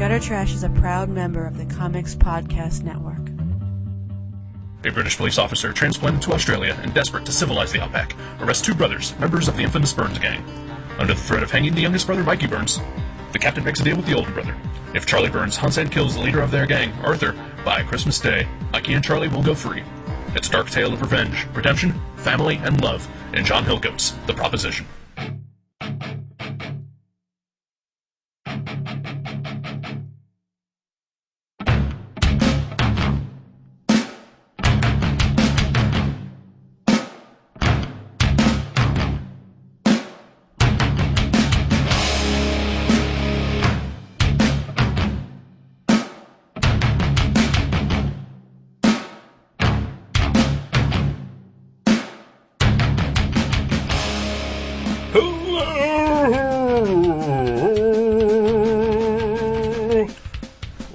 Gutter Trash is a proud member of the Comics Podcast Network. A British police officer transplanted to Australia and desperate to civilize the outback arrests two brothers, members of the infamous Burns gang. Under the threat of hanging the youngest brother, Mikey Burns, the captain makes a deal with the older brother. If Charlie Burns hunts and kills the leader of their gang, Arthur, by Christmas Day, Mikey and Charlie will go free. It's a dark tale of revenge, redemption, family, and love in John Hillcoat's The Proposition.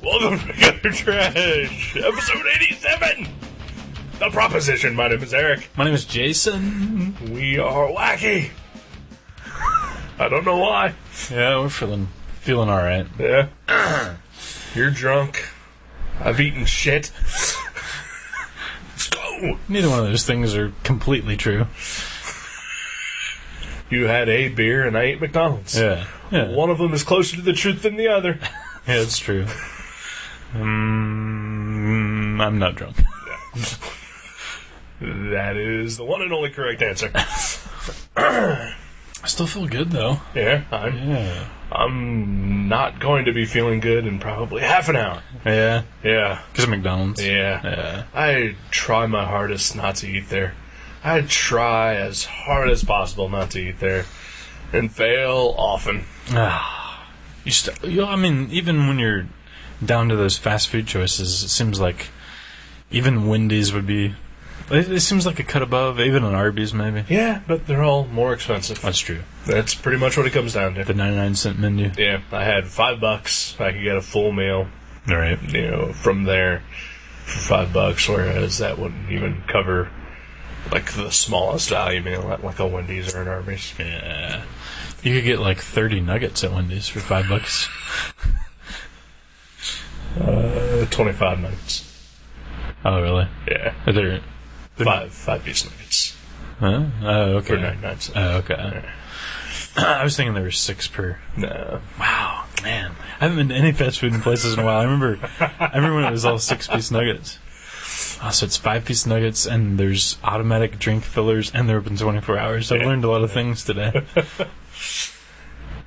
Welcome to Gutter Trash, episode 87! The Proposition. My name is Eric. My name is Jason. We are wacky. I don't know why. Yeah, we're feeling alright. Yeah. You're drunk. I've eaten shit. Let's go! Neither one of those things are completely true. You had a beer and I ate McDonald's. Yeah. One of them is closer to the truth than the other. Yeah, it's true. I'm not drunk. That is the one and only correct answer. I still feel good, though. Yeah, Yeah. I'm not going to be feeling good in probably half an hour. Yeah? Yeah. Because of McDonald's? Yeah. I try my hardest not to eat there. I try as hard as possible not to eat there. And fail often. Even when you're down to those fast food choices, it seems like even Wendy's would be... It seems like a cut above, even an Arby's, maybe. Yeah, but they're all more expensive. That's true. That's pretty much what it comes down to. The 99-cent menu. Yeah, I had $5. I could get a full meal. All right. From there for $5, whereas that wouldn't even cover like the smallest value meal at like a Wendy's or an Arby's. Yeah. You could get like 30 nuggets at Wendy's for $5. 25 nuggets. Oh, really? Yeah. Are there... Five-piece nuggets. Huh? Oh, okay. For 99 cents. Oh, okay. Yeah. I was thinking there were 6 per... No. Wow, man. I haven't been to any fast food places in a while. I remember when it was all 6-piece nuggets. Oh, so it's 5-piece nuggets, and there's automatic drink fillers, and they're open 24 hours. I've learned a lot of things today.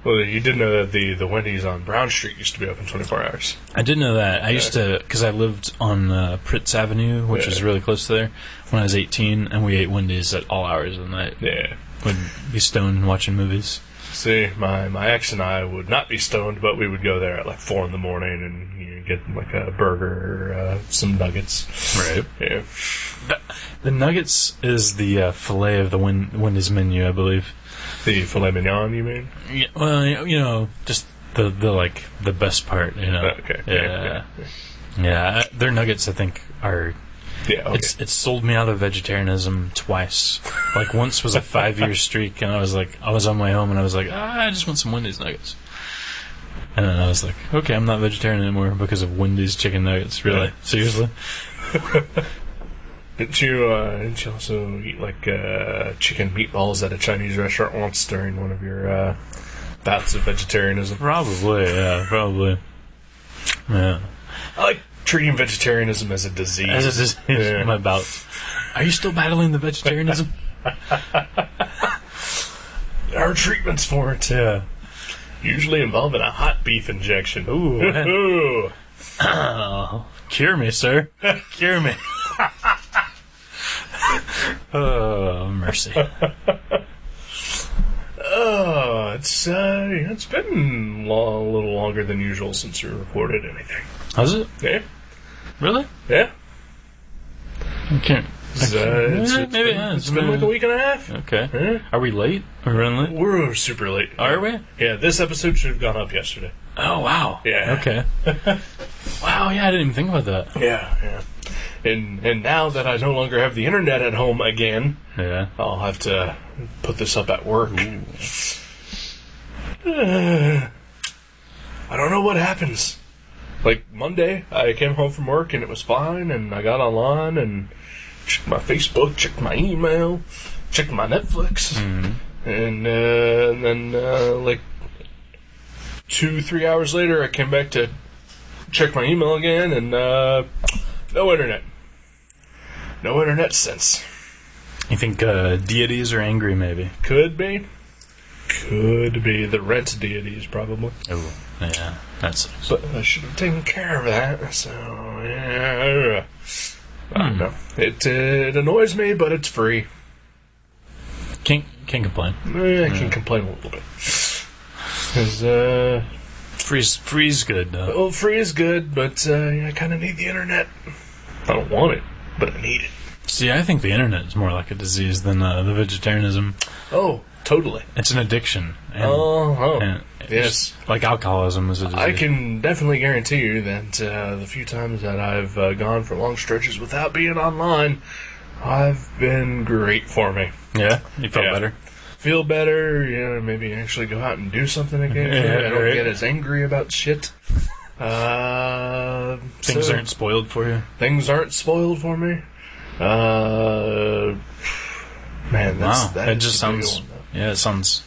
Well, you did know that the Wendy's on Brown Street used to be open 24 hours. I did know that. I used to, because I lived on Pritz Avenue, which is really close to there, when I was 18, and we ate Wendy's at all hours of the night. Yeah. Would be stoned watching movies. See, my ex and I would not be stoned, but we would go there at like 4 in the morning and get like a burger or some nuggets. Right. Yeah. The nuggets is the filet of the Wendy's menu, I believe. The filet mignon, you mean? Yeah, well, just the best part, Okay. Yeah. Their nuggets, I think, are... Yeah, okay. It's sold me out of vegetarianism twice. Like, once was a 5-year streak, and I was on my way home, and I was like, I just want some Wendy's nuggets. And then I was like, okay, I'm not vegetarian anymore because of Wendy's chicken nuggets. Really? Yeah. Seriously? Didn't you also eat like chicken meatballs at a Chinese restaurant once during one of your bouts of vegetarianism? Probably. Yeah. I like treating vegetarianism as a disease. As a disease, Yeah. my bouts. Are you still battling the vegetarianism? There are treatments for it. Yeah. Usually involving a hot beef injection. Ooh. Oh, cure me, sir. Cure me. Oh, mercy. Oh, it's been a little longer than usual since we recorded anything. Has it? Yeah. Really? Yeah. Okay. Maybe it has. It's been like a week and a half. Okay. Yeah. Are we late? Are we running late? We're super late. Are we? Yeah, this episode should have gone up yesterday. Oh, wow. Yeah. Okay. Wow, yeah, I didn't even think about that. Yeah. And now that I no longer have the internet at home again, I'll have to put this up at work. I don't know what happens. Like, Monday, I came home from work and it was fine, and I got online and checked my Facebook, checked my email, checked my Netflix, and then, like, 2-3 hours later, I came back to check my email again, and no internet. No internet since. You think deities are angry, maybe? Could be. Could be. The rent deities, probably. Oh, yeah. That sucks. But I should have taken care of that, so, yeah. I don't know. It annoys me, but it's free. Can't complain. I can complain a little bit. Because, Free's good, though. well, free is good, but I kind of need the internet. I don't want it, but I need it. See, I think the internet is more like a disease than the vegetarianism. Oh, totally. It's an addiction. And, and it's yes. just like alcoholism is a disease. I can definitely guarantee you that the few times that I've gone for long stretches without being online, I've been great for me. Yeah? You felt Yeah. better? Feel better, maybe actually go out and do something again. Yeah, I don't right. get as angry about shit. Things aren't spoiled for you? Things aren't spoiled for me. Man, Wow. that It is just a big sounds... one, though. Yeah, it sounds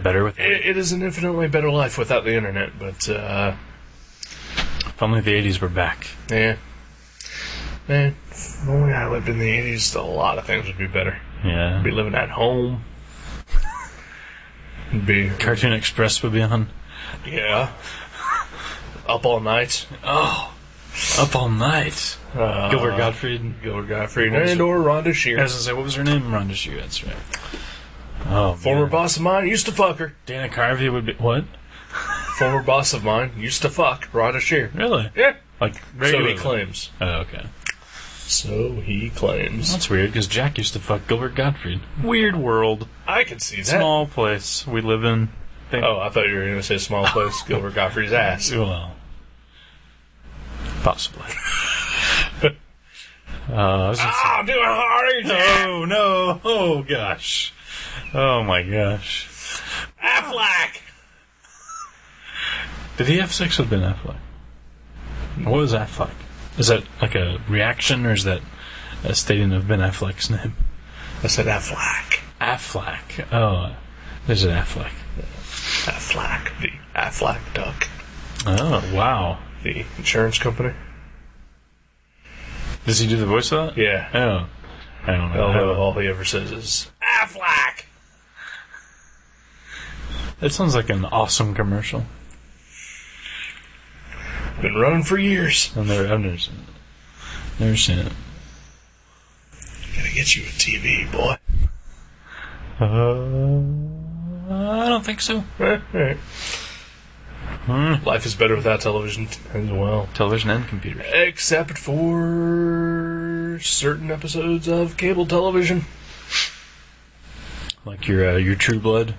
better with it. It is an infinitely better life without the internet, but, If only the 80s were back. yeah. Man, if only I lived in the 80s, a lot of things would be better. Yeah. I'd be living at home. Be, Cartoon Express would be on. yeah. Up all night. Up all night. Gilbert Gottfried. Gilbert Gottfried. What was And or Rhonda Shear. I was going to say, what was her name? Rhonda Shear, that's right. Oh, Former man. boss of mine used to fuck her. Dana Carvey would be... What? Former boss of mine used to fuck Rhonda Shear. Really? Yeah. Like, So regularly? he claims. Oh, okay. So he claims. That's weird, because Jack used to fuck Gilbert Gottfried. Weird world. I can see that. Small place we live in. Oh, I thought you were going to say small place. Gilbert Gottfried's ass. Well, possibly. I was just I'm doing hard. no. Oh, gosh. Oh, my gosh. Affleck. Did he have sex with Ben Affleck? What was Affleck? Is that like a reaction, or is that a stating of Ben Affleck's name? I said Affleck. Affleck. Oh, there's an Affleck. Affleck. The Affleck duck. Oh, wow. The insurance company. Does he do the voice of that? Yeah. Oh. I don't know. All he ever says is Affleck. That sounds like an awesome commercial. Been running for years. I've never seen it. Never seen it. Gotta get you a TV, boy. I don't think so. Alright. Life is better without television as well. Television and computers. Except for certain episodes of cable television. Like your True Blood.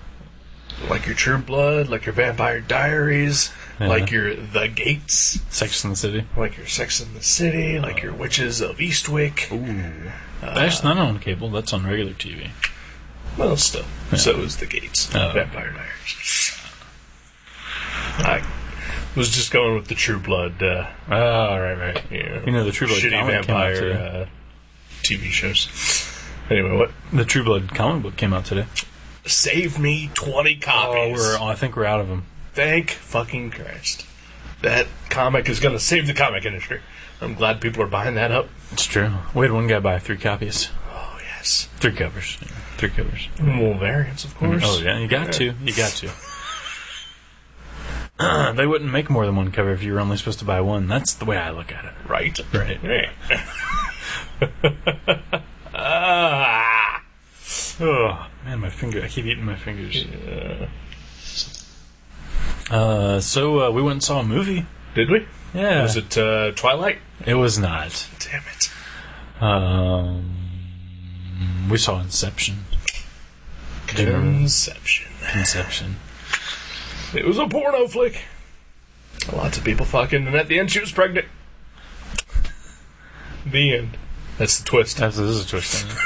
Like your True Blood, like your Vampire Diaries, Yeah. like your The Gates, Sex and the City. like your Sex and the City, like your Witches of Eastwick. Ooh. That's not on cable. That's on regular TV. Well, still. So is The Gates. Oh. Vampire Diaries. I was just going with the True Blood, Oh, right. You know, the True Blood shitty comic came out today. vampire TV shows. Anyway, what? The True Blood comic book came out today. Save me 20 copies. I think we're out of them. Thank fucking Christ. That comic is going to save the comic industry. I'm glad people are buying that up. It's true. We had one guy buy 3 copies. Oh, yes. 3 covers. 3 covers. More variants, of course. Oh, yeah. You got to. They wouldn't make more than one cover if you were only supposed to buy one. That's the way I look at it. Right. Right. Ah. Oh, man, my finger. I keep eating my fingers. Yeah. So we went and saw a movie. Did we? Yeah. Was it Twilight? It was not. Damn it. We saw Inception. Do you remember? Conception. Inception. It was a porno flick. Lots of people fucking, and at the end she was pregnant. The end. That's the twist. This is a twist in it.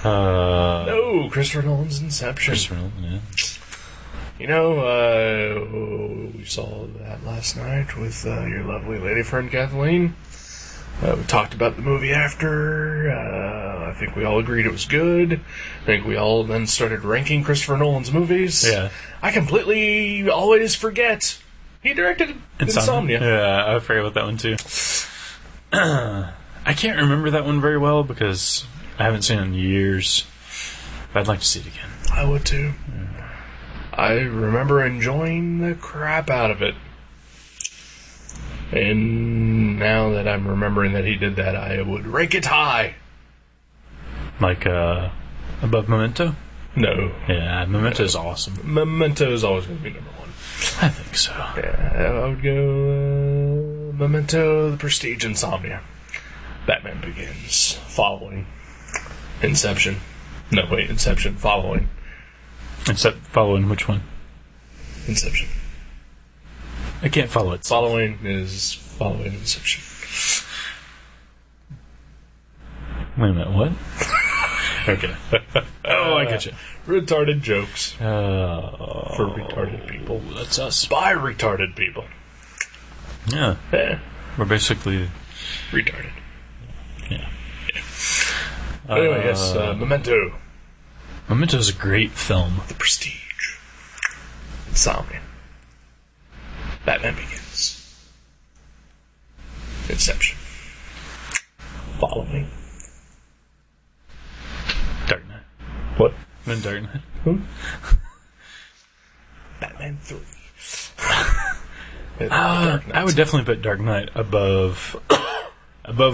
No, Christopher Nolan's Inception. Christopher Nolan, yeah. We saw that last night with your lovely lady friend Kathleen. We talked about the movie after. I think we all agreed it was good. I think we all then started ranking Christopher Nolan's movies. Yeah. I completely always forget. He directed Insomnia. Yeah, I forget about that one too. I can't remember that one very well because I haven't seen it in years. But I'd like to see it again. I would too. I remember enjoying the crap out of it. And now that I'm remembering that he did that, I would rank it high. Like, above Memento? No. Yeah, Memento is awesome. Memento is always going to be number one. I think so. Yeah, I would go Memento, The Prestige, Insomnia. Batman Begins. Following. Inception. No, wait, Inception. Following. Except following which one? Inception. I can't follow it. Following is following Inception. Wait a minute, what? Okay. Oh, I get you. Retarded jokes for retarded people. That's us. By retarded people. Yeah. Yeah. We're basically... Retarded. Yeah. Anyway, yes, Memento. Memento's a great film. The Prestige. Insomnia. Batman Begins. Inception. Following. Dark Knight. What? Then Dark Knight. Batman 3. I would definitely put Dark Knight above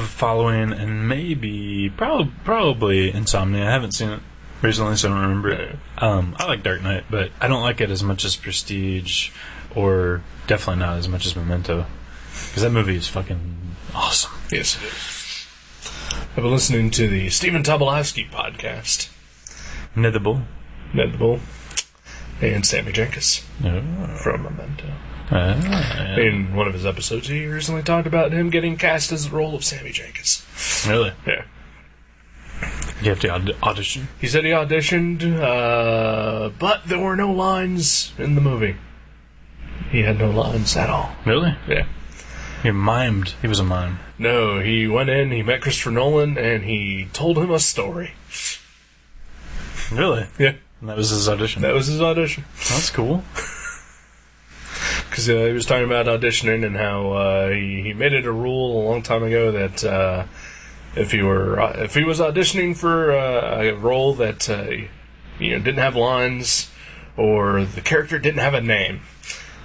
Following and maybe probably Insomnia. I haven't seen it recently, so I don't remember it. I like Dark Knight, but I don't like it as much as Prestige, or definitely not as much as Memento, because that movie is fucking awesome. Yes, it is. I've been listening to the Stephen Tobolowsky podcast. Ned the Bull. And Sammy Jenkins from Memento. Yeah. In one of his episodes, he recently talked about him getting cast as the role of Sammy Jenkins. Really? Yeah. You have to audition? He said he auditioned, but there were no lines in the movie. He had no lines at all. Really? Yeah. He mimed. He was a mime. No, he went in, he met Christopher Nolan, and he told him a story. Really? Yeah. And that was his audition? That was his audition. That's cool. Because he was talking about auditioning and how he made it a rule a long time ago that if he was auditioning for a role that didn't have lines or the character didn't have a name,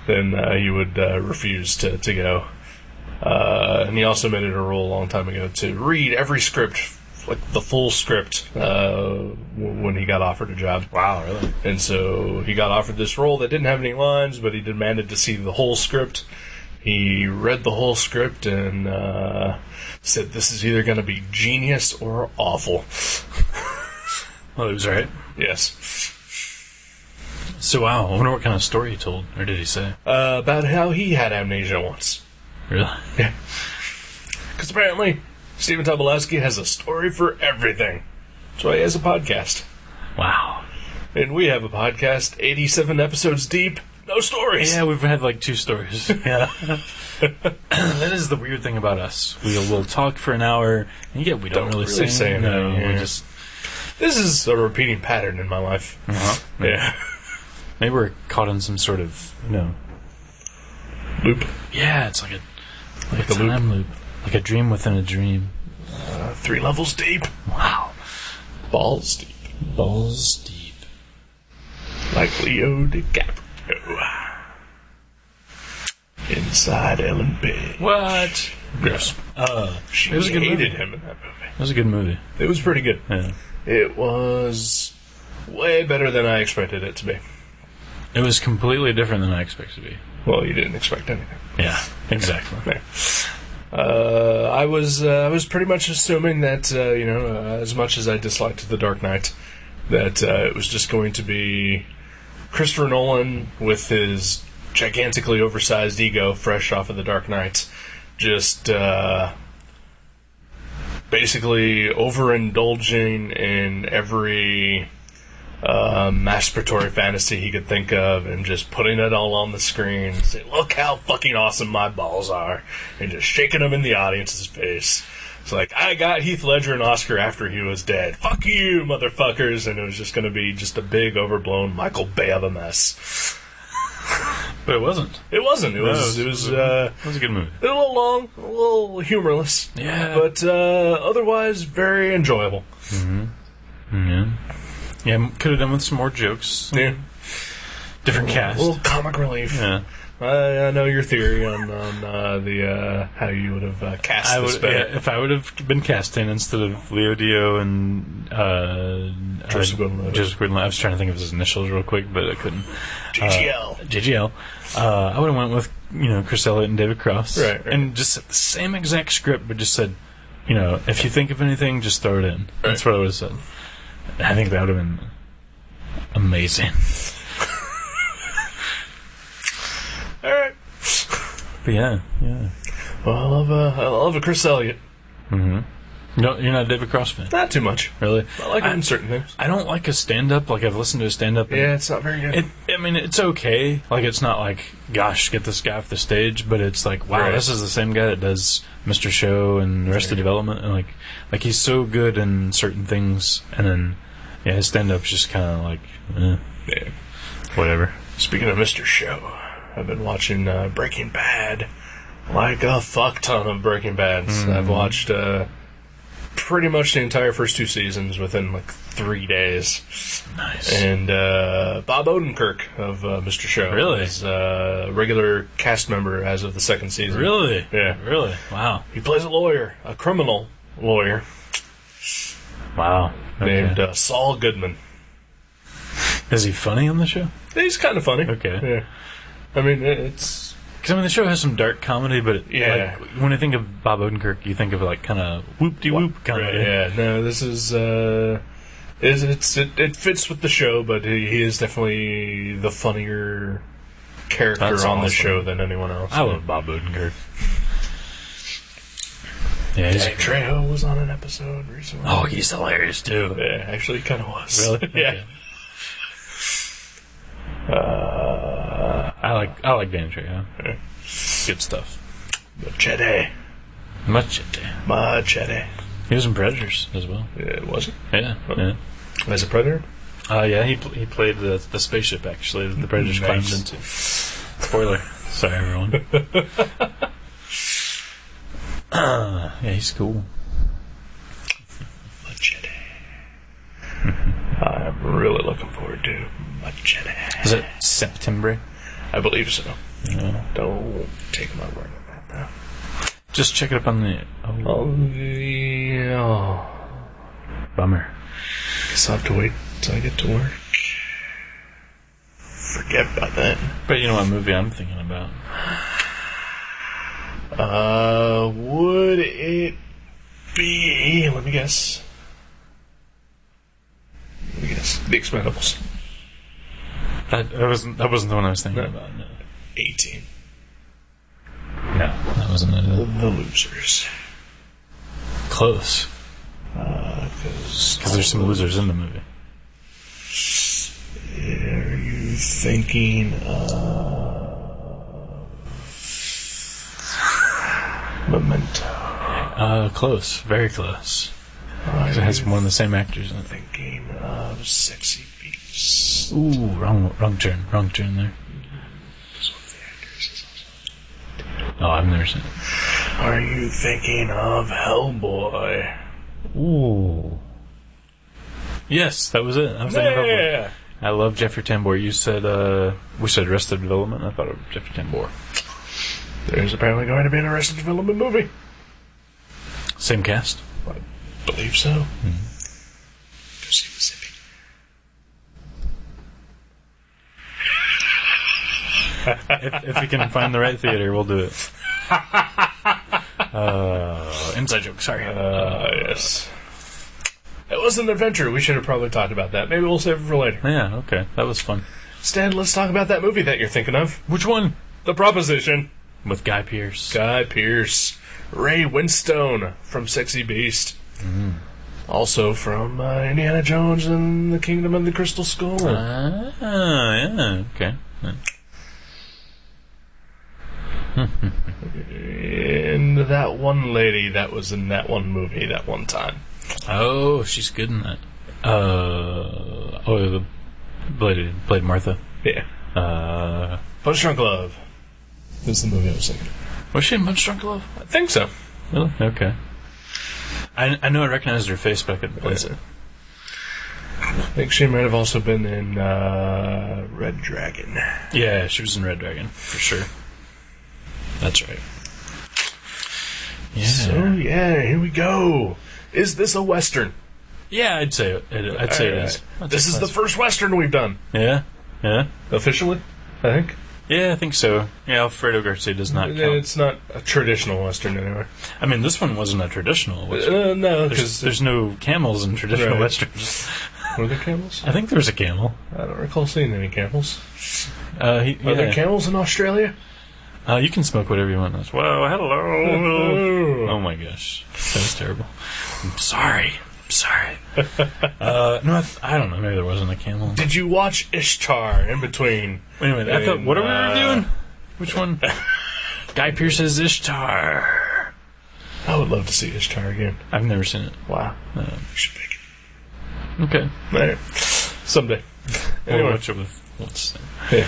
then he would refuse to go. And he also made it a rule a long time ago to read every script, like the full script, when he got offered a job. Wow, really? And so he got offered this role that didn't have any lines, but he demanded to see the whole script. He read the whole script and said, "This is either going to be genius or awful." Well, he was right. Yes. So, wow, I wonder what kind of story he told, or did he say? About how he had amnesia once. Really? Yeah. Because apparently, Stephen Tobolowsky has a story for everything. That's why he has a podcast. Wow. And we have a podcast, 87 episodes deep, no stories. Yeah, we've had like 2 stories. Yeah. That is the weird thing about us. We'll talk for an hour, and yet we don't really say anything. No, We yeah. just... This is a repeating pattern in my life. Uh-huh. Yeah. Maybe we're caught in some sort of, Loop. Yeah, it's like a a loop. time loop. Like a dream within a dream. 3 levels deep. Wow. Balls deep. Balls deep. Like Leo DiCaprio. Inside Ellen Page. What? Gross. She it was a good hated movie. him in that movie. It was a good movie. It was pretty good. Yeah. It was way better than I expected it to be. It was completely different than I expected to be. Well, you didn't expect anything. Yeah, exactly. Yeah. I was pretty much assuming that as much as I disliked The Dark Knight, that it was just going to be Christopher Nolan with his gigantically oversized ego, fresh off of The Dark Knight, just basically overindulging in every masturbatory fantasy he could think of, and just putting it all on the screen and say, look how fucking awesome my balls are, and just shaking them in the audience's face. It's like, I got Heath Ledger an Oscar after he was dead. Fuck you, motherfuckers. And it was just going to be just a big, overblown Michael Bay of a mess. But it wasn't. It wasn't. It was It was a good movie. a little long, a little humorless. Yeah. But otherwise, very enjoyable. Yeah. Yeah, could have done with some more jokes. Yeah. Different cast. A little comic relief. Yeah. I know your theory on the how you would have cast this better. If I would have been casting instead of Leo Dio and Joseph Gordon-Levitt. Joseph Gordon-Levitt. I was trying to think of his initials real quick, but I couldn't. JGL. I would have went with Chris Elliott and David Cross, Right. and just said the same exact script, but just said, if you think of anything, just throw it in. Right. That's what I would have said. I think that would have been amazing. All right. But yeah. Well, I love a Chris Elliott. No, you're not a David Cross fan, Not too much. really? I like him in certain things. I don't like a stand-up. Like, I've listened to a stand-up. Yeah, it's not very good. It's okay. Like, it's not like, gosh, get this guy off the stage. But it's like, wow, Right. this is the same guy that does Mr. Show and Arrested Development. And like he's so good in certain things. And then, his stand-up's just kind of like, Yeah. whatever. Speaking of Mr. Show, I've been watching Breaking Bad. Like a fuck ton of Breaking Bads. I've watched pretty much the entire first 2 seasons within like 3 days. Nice. And Bob Odenkirk of Mr. Show Really? is a regular cast member as of the 2nd season. Really? Yeah. Really? Wow. He plays a lawyer, a criminal lawyer, Wow. Okay. named Saul Goodman. Is he funny on the show? He's kind of funny. Okay. Yeah. I mean, it's... Because, the show has some dark comedy, but Yeah. like, when I think of Bob Odenkirk, you think of like kind of whoop-de-whoop comedy. Right, yeah, no, this is... it fits with the show, but he is definitely the funnier character That's on the awesome. show than anyone else. I love Bob Odenkirk. Yeah, Danny Trejo was on an episode recently. Oh, he's hilarious too. Yeah, actually, he kind of was. Really? Yeah. I like Danny Trejo. Yeah. Good stuff. Machete. Machete. He was in Predators as well. Yeah, was it? Yeah. Yeah. As a predator? Yeah. He played the spaceship actually that the Predators climbed into. Spoiler. Sorry, everyone. Yeah, he's cool. Machete. I'm really looking forward to Machete. Is it September? I believe so. Yeah. Don't take my word on that, though. Just check it up on the. Bummer. Guess I'll have to wait till I get to work. Forget about that. But you know what movie I'm thinking about? Would it be... Let me guess. The Expendables. That wasn't the one I was thinking about. No. 18. No, that wasn't it. The Losers. Close. Because Because there's some losers in the movie. Are you thinking of Memento? Close. Very close. Are It has you one of the same actors in it. thinking of Sexy Beast? Ooh, wrong turn there. Because one of the actors is also... Oh, I've never seen it. Are you thinking of Hellboy? Ooh. Yes, that was it. I was thinking of Hellboy. Yeah. I love Jeffrey Tambor. You said, we said Arrested Development. I thought of Jeffrey Tambor. There's apparently going to be an Arrested Development movie. Same cast. I believe so. Go see the zippy. If we can find the right theater, we'll do it. Inside joke, sorry. Yes. It was an adventure. We should have probably talked about that. Maybe we'll save it for later. Yeah, okay. That was fun. Stan, let's talk about that movie that you're thinking of. Which one? The Proposition. With Guy Pearce. Guy Pearce. Ray Winstone from Sexy Beast. Also from Indiana Jones and the Kingdom of the Crystal Skull. Yeah, okay. And that one lady that was in that one movie that one time. Oh, she's good in that. The played Martha. Yeah. Punch Drunk Love is the movie I was thinking. Was she in Punch Drunk Love? I think so. Really? Okay. I know I recognized her face, but I couldn't place it. I think she might have also been in Red Dragon. Yeah, she was in Red Dragon, for sure. That's right. Yeah. So, yeah, here we go. Is this a Western? Yeah, I'd say it is. This is the first Western we've done. Yeah? Yeah? Officially, I think. Yeah, I think so. Yeah, Alfredo Garcia does not count. It's not a traditional Western anyway. I mean, this one wasn't a traditional Western. No, because there's no camels in traditional Right. Westerns. Were there camels? I think there's a camel. I don't recall seeing any camels. Are Are there camels in Australia? You can smoke whatever you want. Whoa, hello. Oh my gosh. That was terrible. I'm sorry. No, I don't know. Maybe there wasn't a camel. Did you watch Ishtar in between? Wait a minute. I thought, what are we reviewing? Which one? Guy Pearce's Ishtar. I would love to see Ishtar again. I've never seen it. Wow. You should make it. Okay. All right. Someday. Anyway. Anyway. Watch it with what's his name? Yeah.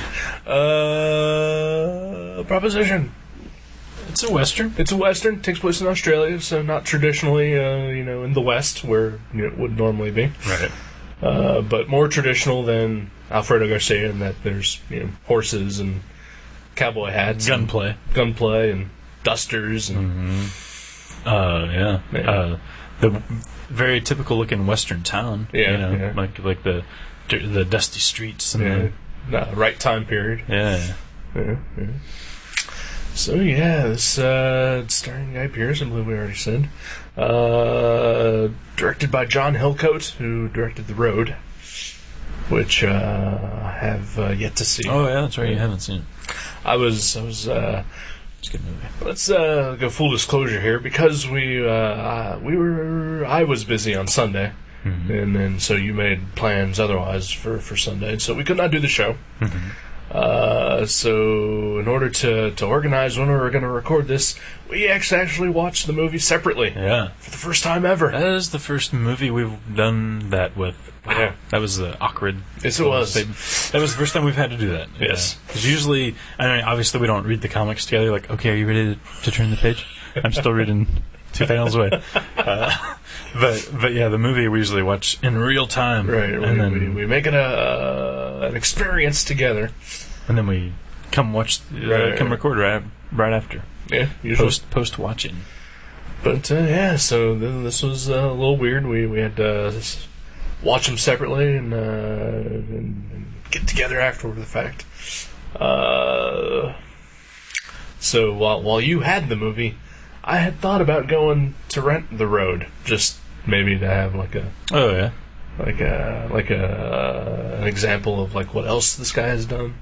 Proposition. It's a Western. It's a Western. Takes place in Australia, so not traditionally, in the West where it would normally be. Right. But more traditional than Alfredo Garcia in that there's horses and cowboy hats, Gunplay. and dusters, and Yeah. Yeah. The very typical looking Western town. Yeah, yeah. Like the dusty streets and right time period. yeah. Yeah. So yeah, this it's starring Guy Pearce, I believe we already said. Directed by John Hillcoat, who directed The Road, which I have yet to see. Oh yeah, that's right. You haven't seen it. I was. It's a good movie. Let's go full disclosure here, because I was busy on Sunday, and then so you made plans otherwise for Sunday, so we could not do the show. So in order to organize when we were going to record this, we actually watched the movie separately. Yeah. For the first time ever. That is the first movie we've done that with. Wow. Yeah. That was awkward. Yes, it was. That was the first time we've had to do that. Yes. Because usually, obviously we don't read the comics together. Like, okay, are you ready to turn the page? I'm still reading Two Panels Away. But yeah, the movie we usually watch in real time. Right. And then We make it an experience together. And then we come record right after. Yeah, usually. Post watching. But yeah, so this was a little weird. We had to watch them separately and get together after the fact. So while you had the movie, I had thought about going to rent The Road, just maybe to have an example of like what else this guy has done.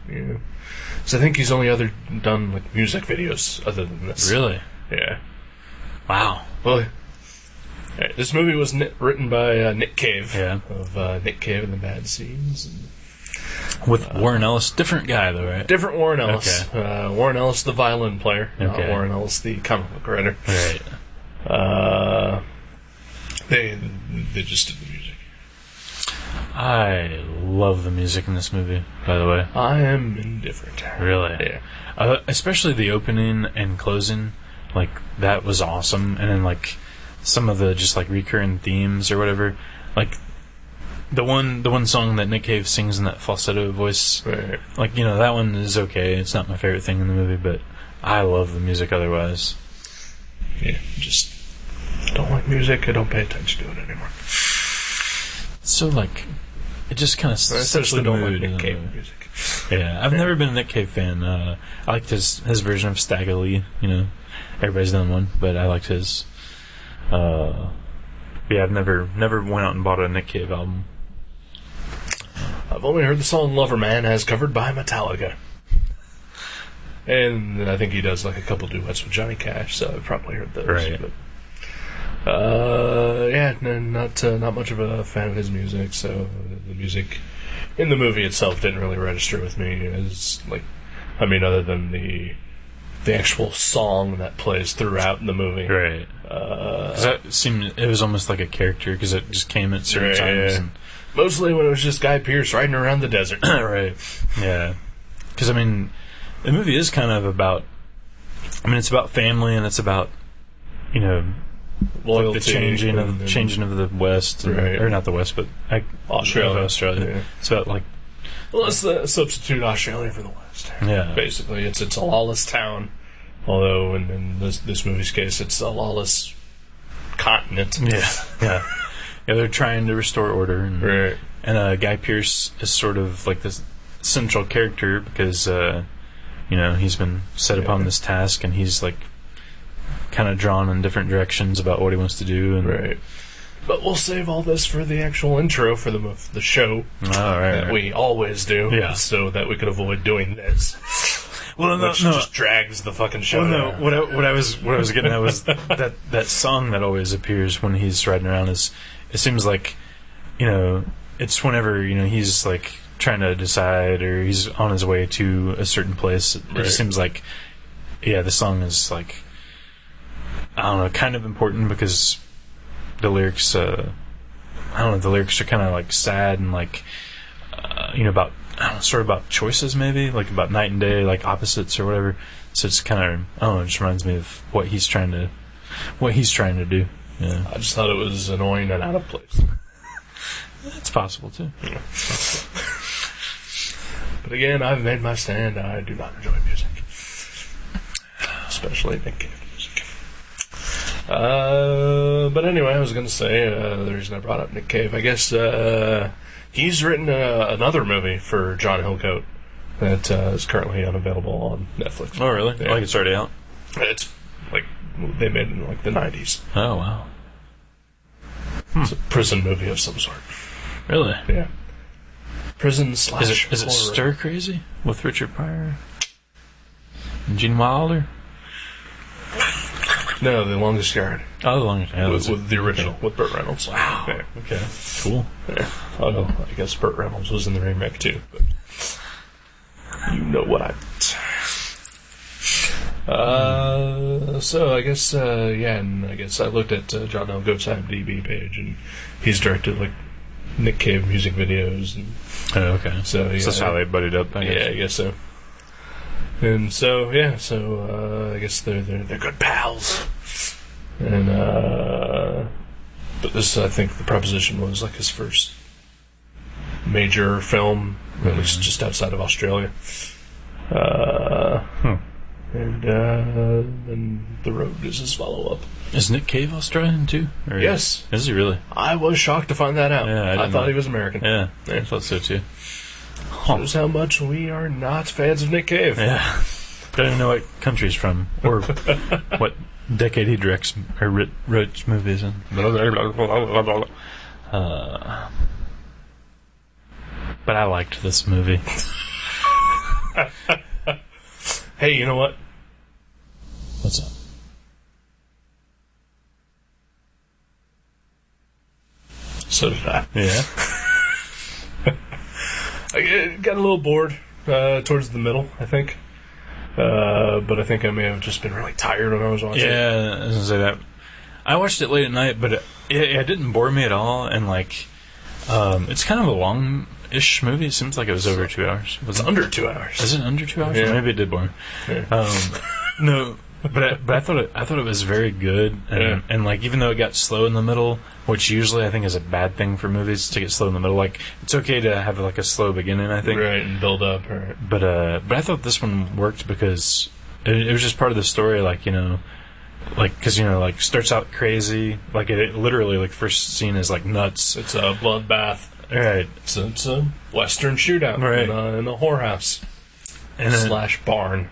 So I think he's only done like music videos other than this. Really? Yeah. Wow. Well, this movie was written by Nick Cave. Yeah. Of Nick Cave and the Bad Seeds. With Warren Ellis, different guy though, right? Different Warren Ellis. Okay. Warren Ellis, the violin player, not Okay. Warren Ellis, the comic book writer. Right. They just did the music. I love the music in this movie, by the way. I am indifferent. Really? Yeah. Especially the opening and closing, like that was awesome. And then like some of the just like recurring themes or whatever, like the one song that Nick Cave sings in that falsetto voice, Right. like that one is okay. It's not my favorite thing in the movie, but I love the music otherwise. Yeah. Just don't like music. I don't pay attention to it anymore. So like, it just kind of I sets essentially the don't mood. like in Nick the Cave movie. music. Yeah, I've never been a Nick Cave fan. I liked his version of Stagger Lee. Everybody's done one, but I liked his. Yeah, I've never went out and bought a Nick Cave album. I've only heard the song Lover Man as covered by Metallica. And I think he does like a couple duets with Johnny Cash, so I've probably heard those. Right. But, Yeah, no, not much of a fan of his music, so the music in the movie itself didn't really register with me as, like, I mean, other than the actual song that plays throughout the movie. Right. Because that seemed, it was almost like a character, because it just came at certain times. And mostly when it was just Guy Pearce riding around the desert. right. Yeah. Because, I mean, the movie is kind of about, I mean, it's about family, and it's about, you know, Loyalty. Like the changing of the West. And, right. Or not the West, but Australia. Yeah. It's about, like... Well, let's substitute Australia for the West. Yeah. Basically, it's a lawless town. Although, in this movie's case, it's a lawless continent. Yeah. Yeah. Yeah, they're trying to restore order. And, Right. And Guy Pearce is sort of like this central character because, you know, he's been set upon this task, and he's, like, kind of drawn in different directions about what he wants to do. And Right. But we'll save all this for the actual intro for the show that we always do, so that we could avoid doing this. Well, which just drags the fucking show. Well, no, what I was getting at was that song that always appears when he's riding around is, it seems like, you know, it's whenever, you know, he's like trying to decide or he's on his way to a certain place. It just seems like, yeah, the song is like, I don't know, kind of important because the lyrics, I don't know, the lyrics are kind of like sad and like, you know, about, I don't know, sort of about choices maybe, like about night and day, like opposites or whatever. So it's kind of, I don't know, it just reminds me of what he's trying to do. Yeah. I just thought it was annoying and out of place. It's possible too. Yeah. But again, I've made my stand. I do not enjoy music, especially Nick Cave music. But anyway, I was going to say, the reason I brought up Nick Cave, I guess he's written another movie for John Hillcoat that is currently unavailable on Netflix. Oh, really? Yeah. Like it's already out? It's like they made it in like the 90s. Oh, wow. It's a prison movie of some sort. Really? Yeah. Prison slash Is it horror. Stir Crazy with Richard Pryor and Gene Wilder? No, The Longest Yard. Oh, The Longest Yard. With the original, with Burt Reynolds. Wow. Yeah. Okay. Cool. Yeah. Oh, I guess Burt Reynolds was in the remake too. But you know what I meant. So I guess, and I guess I looked at John Hillcoat's IMDb page, and he's directed like Nick Cave music videos. And Oh, okay. so yeah, So that's how they buddied up, I guess. yeah, I guess so. And so I guess they're good pals. And but this, I think, the proposition was like his first major film, at least just outside of Australia. And then The Road is his follow-up. Is Nick Cave Australian too? Or Yes. Is he really? I was shocked to find that out. Yeah, I I didn't thought know. he was American. Yeah, I thought so too. Shows how much we are not fans of Nick Cave. Yeah. Don't even know what country he's from or what decade he directs or wrote movies in. But I liked this movie. Hey, you know what? What's up? So did I. Yeah. I got a little bored towards the middle, I think. But I think I may have just been really tired when I was watching it. Yeah, I was gonna say that. I watched it late at night, but it didn't bore me at all, and like, it's kind of a long-ish movie. It seems like it was over 2 hours. It's under 2 hours. Is it under 2 hours? Yeah. Maybe it did bore me. Yeah. No, but I thought it was very good, and, Yeah. and like even though it got slow in the middle, which usually I think is a bad thing for movies to get slow in the middle. Like it's okay to have like a slow beginning, I think. Right, and build up. Right. But I thought this one worked because it was just part of the story, like, you know, like, because, you know, like, starts out crazy, like, it literally, like, first scene is, like, nuts. It's a bloodbath. Right. It's a Western shootout Right. in a whorehouse And then, slash barn.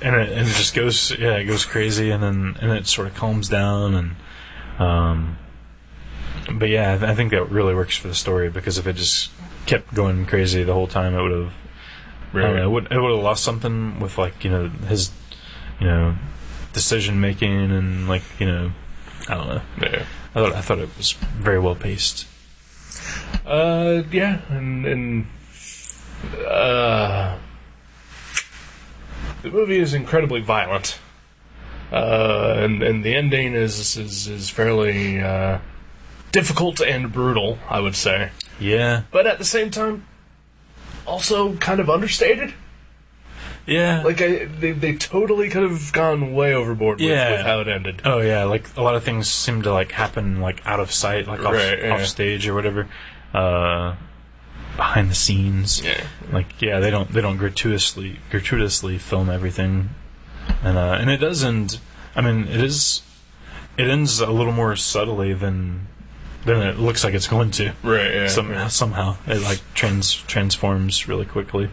and it just goes, yeah, it goes crazy, and it sort of calms down, and, but yeah, I think that really works for the story, because if it just kept going crazy the whole time, it would have, I don't know, it would have lost something with, like, you know, his, you know, decision making and, like, you know, I don't know. Yeah. I thought it was very well paced. Yeah, and the movie is incredibly violent, and the ending is fairly difficult and brutal, I would say. Yeah. But at the same time, also kind of understated. Yeah. Like, they totally could have gone way overboard with how it ended. Oh yeah, like a lot of things seem to like happen like out of sight, like off stage or whatever, behind the scenes. Yeah. Like they don't gratuitously film everything, and it does end. I mean, it ends a little more subtly than it looks like it's going to. Right. Yeah. Somehow it like transforms really quickly,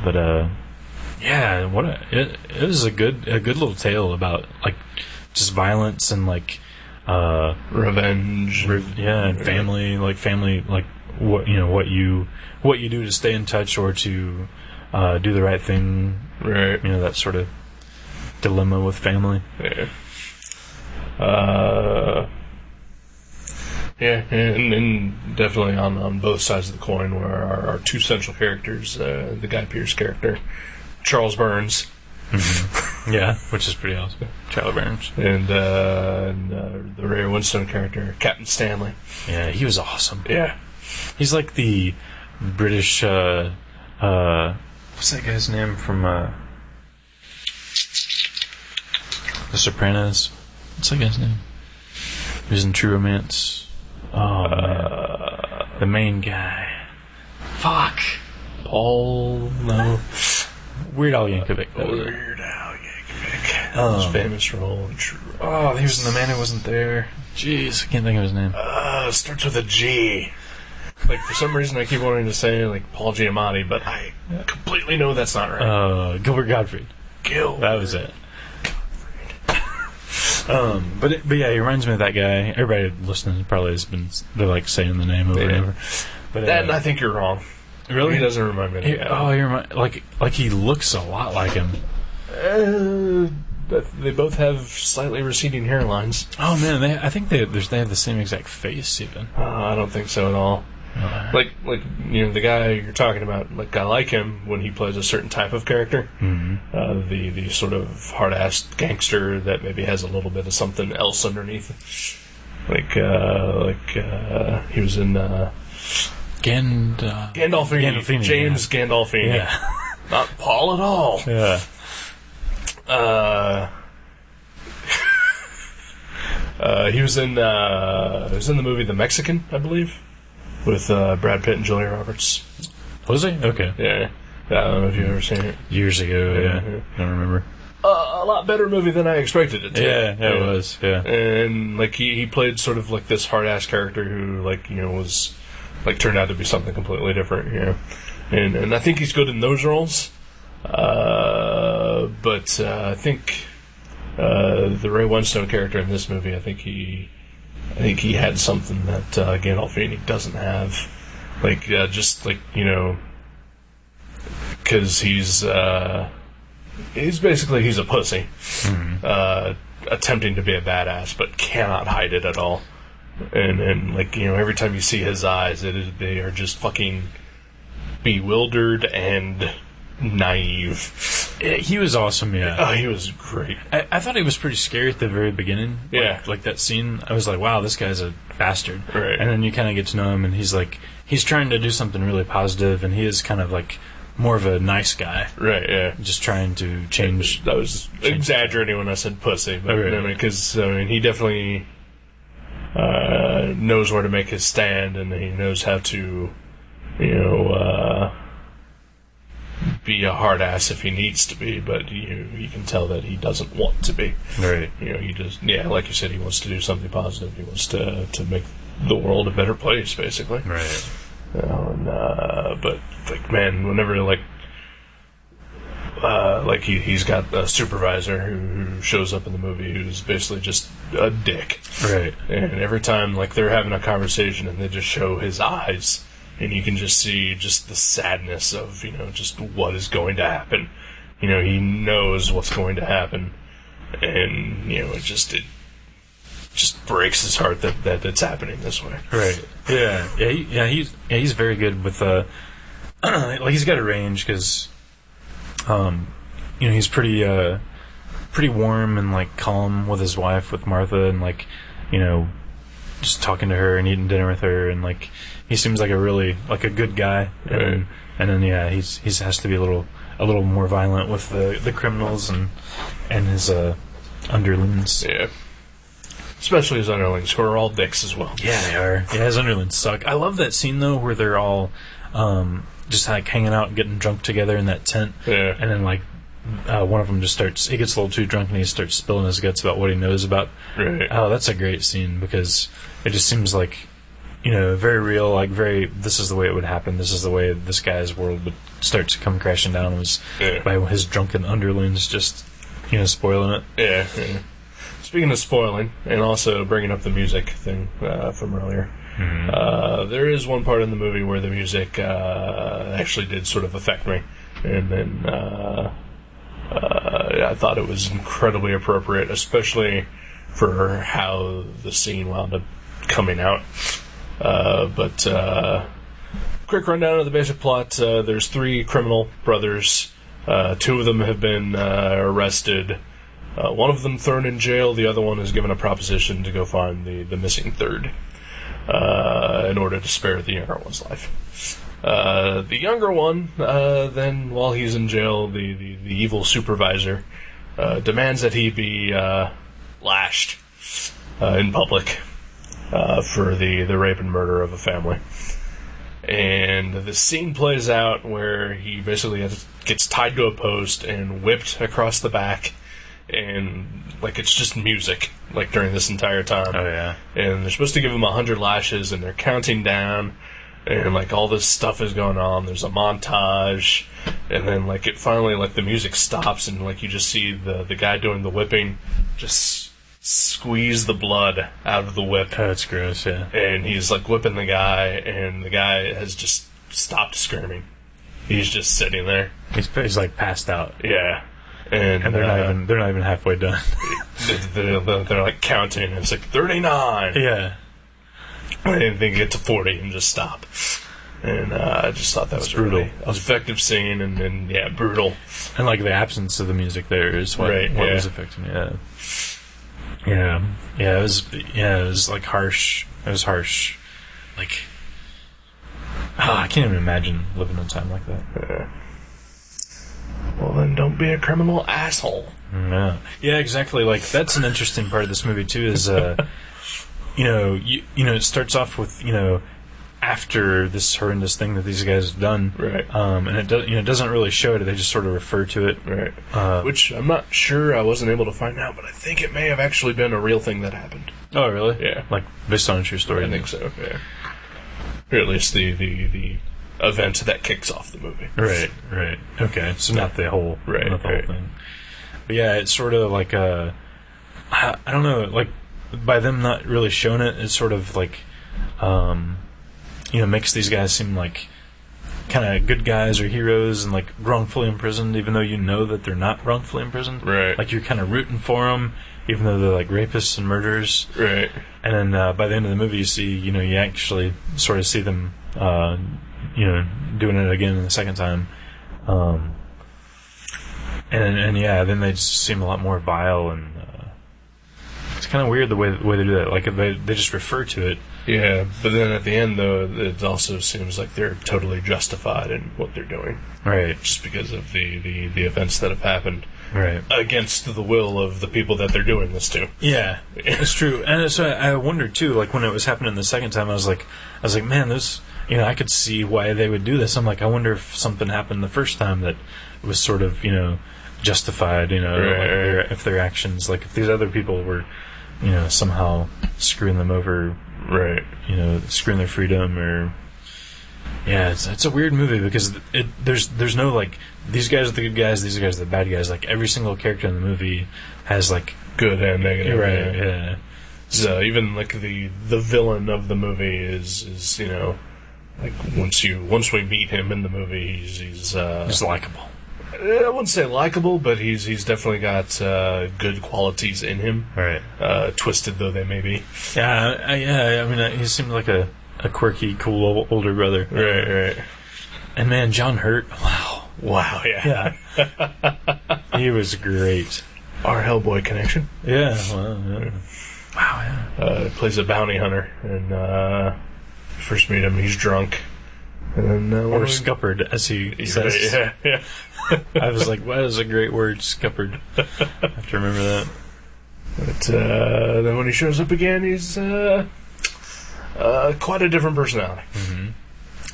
but yeah, it was a good little tale about like just violence and like revenge. And family, like what you do to stay in touch or to do the right thing. Right. You know, that sort of dilemma with family. Yeah. Yeah, and definitely on both sides of the coin were our two central characters, the Guy Pearce character, Charles Burns. Mm-hmm. Yeah, which is pretty awesome. Charles Burns. And the Ray Winstone character, Captain Stanley. Yeah, he was awesome. Yeah. He's like the British, what's that guy's name from The Sopranos? What's that guy's name? He was in True Romance. Oh, man. The main guy. Fuck. Paul, no. Weird Al Yankovic. Weird Al Yankovic. His famous role in True Romance. Oh, he was in The Man Who Wasn't There. Jeez, I can't think of his name. Starts with a G. Like, for some reason I keep wanting to say, like, Paul Giamatti, but I completely know that's not right. Gilbert Gottfried. That was it. But yeah, he reminds me of that guy. Everybody listening probably they're like saying the name over and over. But that, I think you're wrong. Really? He doesn't remind me of that guy. Like he looks a lot like him. They both have slightly receding hairlines. Oh man, I think they have the same exact face even. I don't think so at all. Like you know, the guy you're talking about, like I like him when he plays a certain type of character. Mm-hmm. The sort of hard-ass gangster that maybe has a little bit of something else underneath. Like he was in Gandolfini. James Gandolfini. Yeah. Not Paul at all. Yeah. He was in the movie The Mexican, I believe, with Brad Pitt and Julia Roberts. Was he? Okay. Yeah. I don't know if you've ever seen it. Years ago, yeah. I don't remember. A lot better movie than I expected it to. Yeah, it was, yeah. And, like, he played sort of, like, this hard-ass character who, like, you know, was, like, turned out to be something completely different, you know. And I think he's good in those roles. But I think the Ray Winstone character in this movie, I think he had something that Gandolfini doesn't have. Like, just, like, you know, because he's basically a pussy. Mm-hmm. Attempting to be a badass, but cannot hide it at all. And like, you know, every time you see his eyes, they are just fucking bewildered and naive. He was awesome, yeah. Oh, he was great. I thought he was pretty scary at the very beginning. Yeah. Like that scene, I was like, wow, this guy's a bastard. Right. And then you kind of get to know him, and he's trying to do something really positive, and he is kind of like more of a nice guy. Right, yeah. Just trying to change. I was exaggerating when I said pussy, but right. I mean, because he definitely knows where to make his stand, and he knows how to, you know, be a hard ass if he needs to be, but you can tell that he doesn't want to be. Right. You know, he just, like you said, he wants to do something positive. He wants to make the world a better place, basically. Right. You know, but like, man, whenever he's got a supervisor who shows up in the movie who's basically just a dick. Right. And every time, like, they're having a conversation and they just show his eyes, and you can just see just the sadness of, you know, just what is going to happen. You know, he knows what's going to happen, and, you know, it just just breaks his heart that it's happening this way. Right. Yeah. He's very good with like he's got a range because, he's pretty warm and like calm with his wife, with Martha, and like, just talking to her and eating dinner with her, and like he seems like a really like a good guy. Right. And then he has to be a little more violent with the criminals and his underlings. Yeah. Especially his underlings, who are all dicks as well. Yeah, they are. Yeah, his underlings suck. I love that scene though, where they're all just like hanging out and getting drunk together in that tent. Yeah. And then like one of them just he gets a little too drunk and he starts spilling his guts about what he knows about. Right. Oh, that's a great scene because it just seems like, very real, like this is the way it would happen. This is the way this guy's world would start to come crashing down, was by his drunken underlings just, spoiling it. Yeah. Speaking of spoiling, and also bringing up the music thing from earlier, there is one part in the movie where the music actually did sort of affect me, and then I thought it was incredibly appropriate, especially for how the scene wound up coming out. But quick rundown of the basic plot. There's 3 criminal brothers. 2 of them have been arrested. One of them thrown in jail. The other one is given a proposition to go find the missing third in order to spare the younger one's life. The younger one, then, while he's in jail, the evil supervisor demands that he be lashed in public for the rape and murder of a family. And the scene plays out where he basically gets tied to a post and whipped across the back, and like it's just music like during this entire time. Oh yeah. And they're supposed to give him 100 lashes, and they're counting down, and like all this stuff is going on. There's a montage, and then like it finally, like the music stops, and like you just see the guy doing the whipping just squeeze the blood out of the whip. Oh, that's gross. Yeah. And he's like whipping the guy, and the guy has just stopped screaming. He's just sitting there. He's like passed out. Yeah. And they're not even halfway done. they're like counting. It's like 39. Yeah. And they get to 40 and just stop. And I just thought that was brutal. A really effective scene, and yeah, brutal. And like the absence of the music there is what was affecting me. Yeah. It was like harsh. It was harsh. Like, I can't even imagine living in a time like that. Yeah. Well, then don't be a criminal asshole. Yeah, exactly. Like that's an interesting part of this movie too. Is it starts off with after this horrendous thing that these guys have done, right? And it doesn't really show it. They just sort of refer to it, right? Which I'm not sure. I wasn't able to find out, but I think it may have actually been a real thing that happened. Oh, really? Yeah, like based on a true story. I think so. Yeah, or at least the event that kicks off the movie. Right. Okay, so not the whole whole thing. But yeah, it's sort of like I don't know, like by them not really showing it, it's sort of like makes these guys seem like kind of good guys or heroes and like wrongfully imprisoned, even though you know that they're not wrongfully imprisoned. Right. Like you're kind of rooting for them, even though they're like rapists and murderers. Right. And then by the end of the movie, you see, you actually sort of see them, doing it again the second time. Then they just seem a lot more vile, and it's kind of weird the way they do that. Like they just refer to it. Yeah, but then at the end, though, it also seems like they're totally justified in what they're doing. Right. Just because of the events that have happened. Right. Against the will of the people that they're doing this to. Yeah, it's true. And so I wondered, too, like when it was happening the second time, I was like, man, this, I could see why they would do this. I'm like, I wonder if something happened the first time that was sort of, justified, if their actions, like if these other people were, somehow screwing them over, right? Screwing their freedom, or it's a weird movie because there's no like these guys are the good guys, these guys are the bad guys. Like every single character in the movie has like good and negative, right? Yeah. So even like the villain of the movie is like once we meet him in the movie, he's likable. I wouldn't say likable, but he's definitely got good qualities in him. Right. Twisted though they may be. Yeah, I mean, he seemed like a quirky, cool older brother. Right. And man, John Hurt, Wow, yeah. He was great. Our Hellboy connection. Yeah, well, yeah. Wow, yeah. Plays a bounty hunter, and first meet him, he's drunk. And then, Or scuppered, as he says. Yeah. I was like, "What is a great word, scuppered?" I have to remember that. But then when he shows up again, he's quite a different personality. Mm-hmm.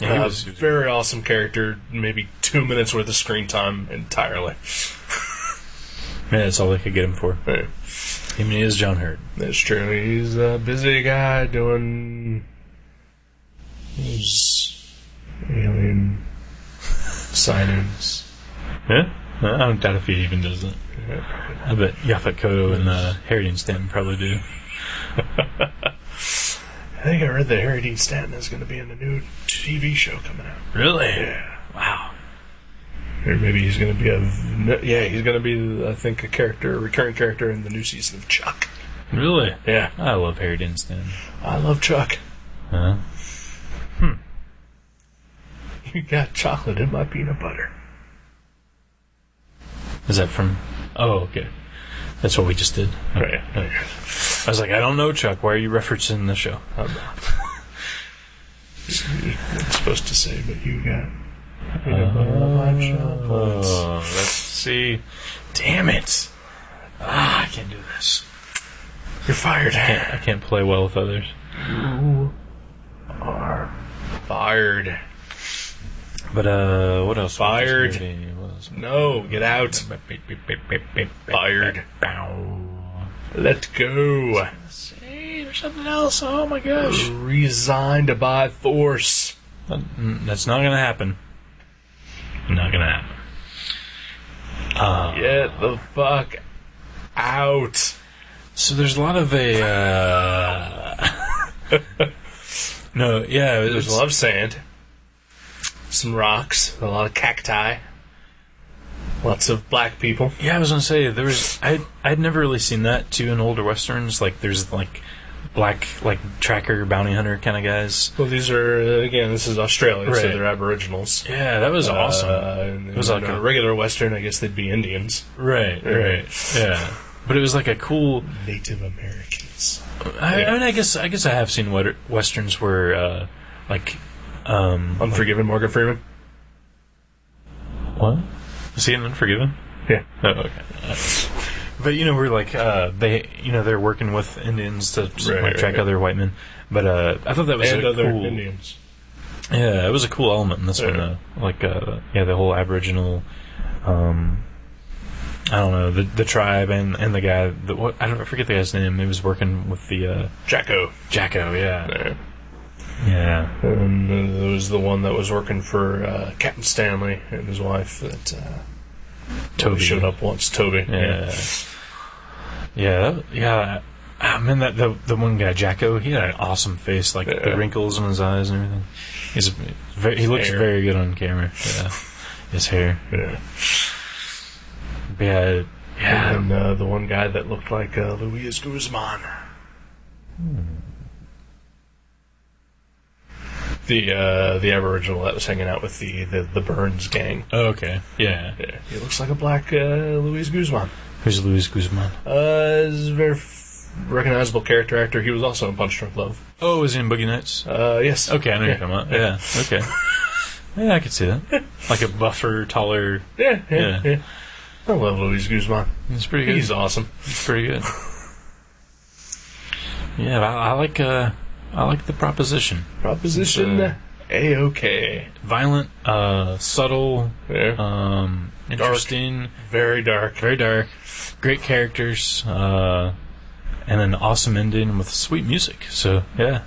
Yeah, he was very awesome character. Maybe 2 minutes worth of screen time entirely. Yeah, that's all they could get him for. Yeah. I mean, he is John Hurt. That's true. He's a busy guy doing his alien signings. Yeah? I don't doubt if he even does that. Yeah. I bet Yaphet Kotto and Harry Dean Stanton probably do. I think I read that Harry Dean Stanton is going to be in a new TV show coming out. Really? Yeah. Wow. Or maybe he's going to be he's going to be, I think, a recurring character in the new season of Chuck. Really? Yeah. I love Harry Dean Stanton. I love Chuck. Huh? You got chocolate in my peanut butter. Is that from... Oh, okay. That's what we just did. Right. I was like, I don't know, Chuck. Why are you referencing the show? I'm not. You're supposed to say, but you got peanut butter on my chocolates. Oh, let's see. Damn it. I can't do this. You're fired. I can't play well with others. You are fired. But, what else? Fired. What else? No, get out. Fired. Let go. See, there's something else. Oh my gosh. Resigned by force. That's not gonna happen. Not gonna happen. Get the fuck out. So there's a lot of No, yeah, There's a lot of sand. Some rocks. A lot of cacti. Lots of black people. Yeah, I was gonna say there was. I'd never really seen that too in older westerns. Like there's like black like tracker bounty hunter kind of guys. Well, these are again. This is Australia, so Right. they're Aboriginals. Yeah, that was awesome. It was like a regular Western. I guess they'd be Indians, Right. Yeah, but it was like a cool. Native Americans. I mean, I guess I have seen westerns where like Unforgiven, Morgan Freeman. What? Is he in Unforgiven? Yeah. Oh, okay. But we're like they're working with Indians to track other white men. But I thought that was And a other cool. Indians. Yeah, it was a cool element in this one. Like the whole Aboriginal. I don't know the tribe and the guy. I forget the guy's name. He was working with the Jacko. Jacko. Yeah. Yeah. Yeah. And there was the one that was working for Captain Stanley and his wife that Toby showed up once. Toby. Yeah. Man, the one guy, Jacko, he had an awesome face, like the wrinkles in his eyes and everything. He looks very good on camera. Yeah, his hair. Yeah. Yeah. And the one guy that looked like Luis Guzman. The Aboriginal that was hanging out with the Burns gang. Oh, okay. Yeah. He looks like a black Luis Guzman. Who's Luis Guzman? He's a very recognizable character actor. He was also in Punch Drunk Love. Oh, was he in Boogie Nights? Yes. Okay, I know you're talking about. Yeah. Okay. Yeah, I could see that. Like a buffer, taller. Yeah. I love Luis Guzman. He's pretty good. He's awesome. He's pretty good. Yeah, I like the proposition. Proposition A-OK. Violent, subtle, Yeah. interesting, Very dark. very dark, great characters, and an awesome ending with sweet music. So yeah,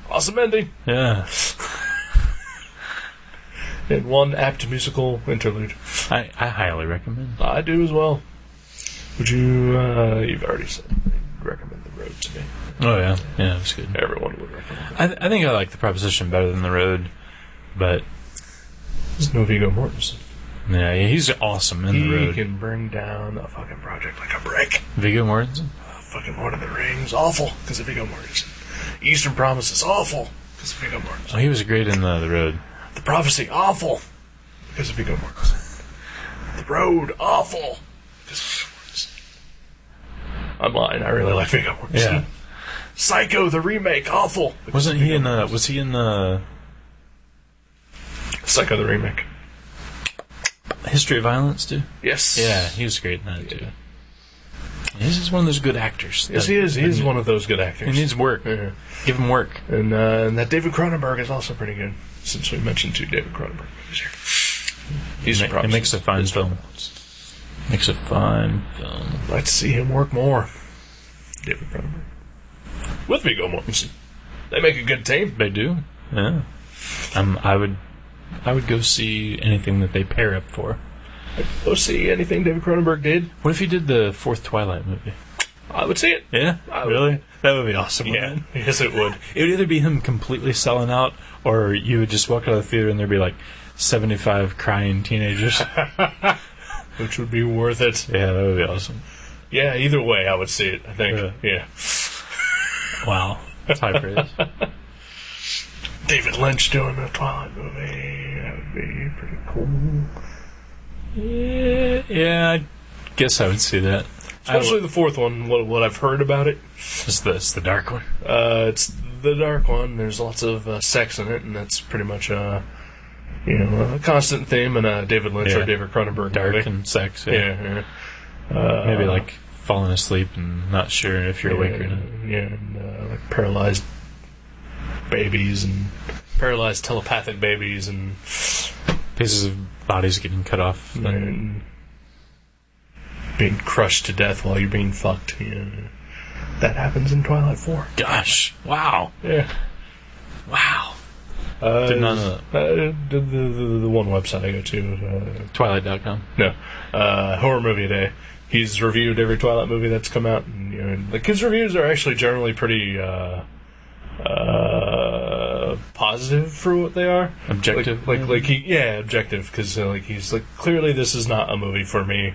Awesome ending. yeah, And one apt musical interlude. I highly recommend. I do as well. Would you, you've already said you'd recommend The Road to me. Oh yeah, it was good. Everyone would recommend it. I think I like the proposition better than the road, but There's no Viggo Mortensen. Yeah, he's awesome in the He road. can bring down a fucking project like a brick. Viggo Mortensen? Fucking Lord of the Rings, awful, because of Viggo Mortensen. Eastern Promises, awful, because of Viggo Mortensen. Oh, he was great in the road. The Prophecy, awful, because of Viggo Mortensen. The Road, awful, because of Viggo Mortensen. I'm lying, I really like Viggo Mortensen. Yeah. Psycho, the remake, awful. Wasn't he in the... Was he in the Psycho, the remake. History of Violence, too? Yes. Yeah, he was great in that, too. He's just one of those good actors. Yes, he is. He is one of those good actors. He needs work. Yeah. Give him work. And that David Cronenberg is also pretty good, since we mentioned 2 David Cronenberg movies here. It makes a fine film. Makes a fine film. I'd like to see him work more. David Cronenberg. With Viggo Mortensen. They make a good team. They do. Yeah. I would go see anything that they pair up for. I'd go see anything David Cronenberg did. What if he did the 4th Twilight movie? I would see it. Yeah? Really? That would be awesome. Yeah. Yes, it would. It would either be him completely selling out, or you would just walk out of the theater and there'd be like 75 crying teenagers. Which would be worth it. Yeah, that would be awesome. Yeah, either way, I would see it, I think. Yeah. Wow. That's high praise. David Lynch doing a Twilight movie. That would be pretty cool. Yeah, I guess I would see that. Especially the 4th one, what I've heard about it. It's the dark one. It's the dark one. There's lots of sex in it, and that's pretty much a constant theme in a David Lynch or David Cronenberg dark movie. and sex. Yeah. Maybe like falling asleep and not sure if you're awake or not. Yeah, and like paralyzed babies and paralyzed telepathic babies and Pieces of bodies getting cut off. and being crushed to death while you're being fucked. Yeah. That happens in Twilight 4. Gosh. Wow. Yeah. Wow. Did not know that. The one website I go to. Twilight.com. No. Horror Movie Day. He's reviewed every Twilight movie that's come out. And, like, his reviews are actually generally pretty positive for what they are. Objective. Objective. Because he's like, clearly this is not a movie for me.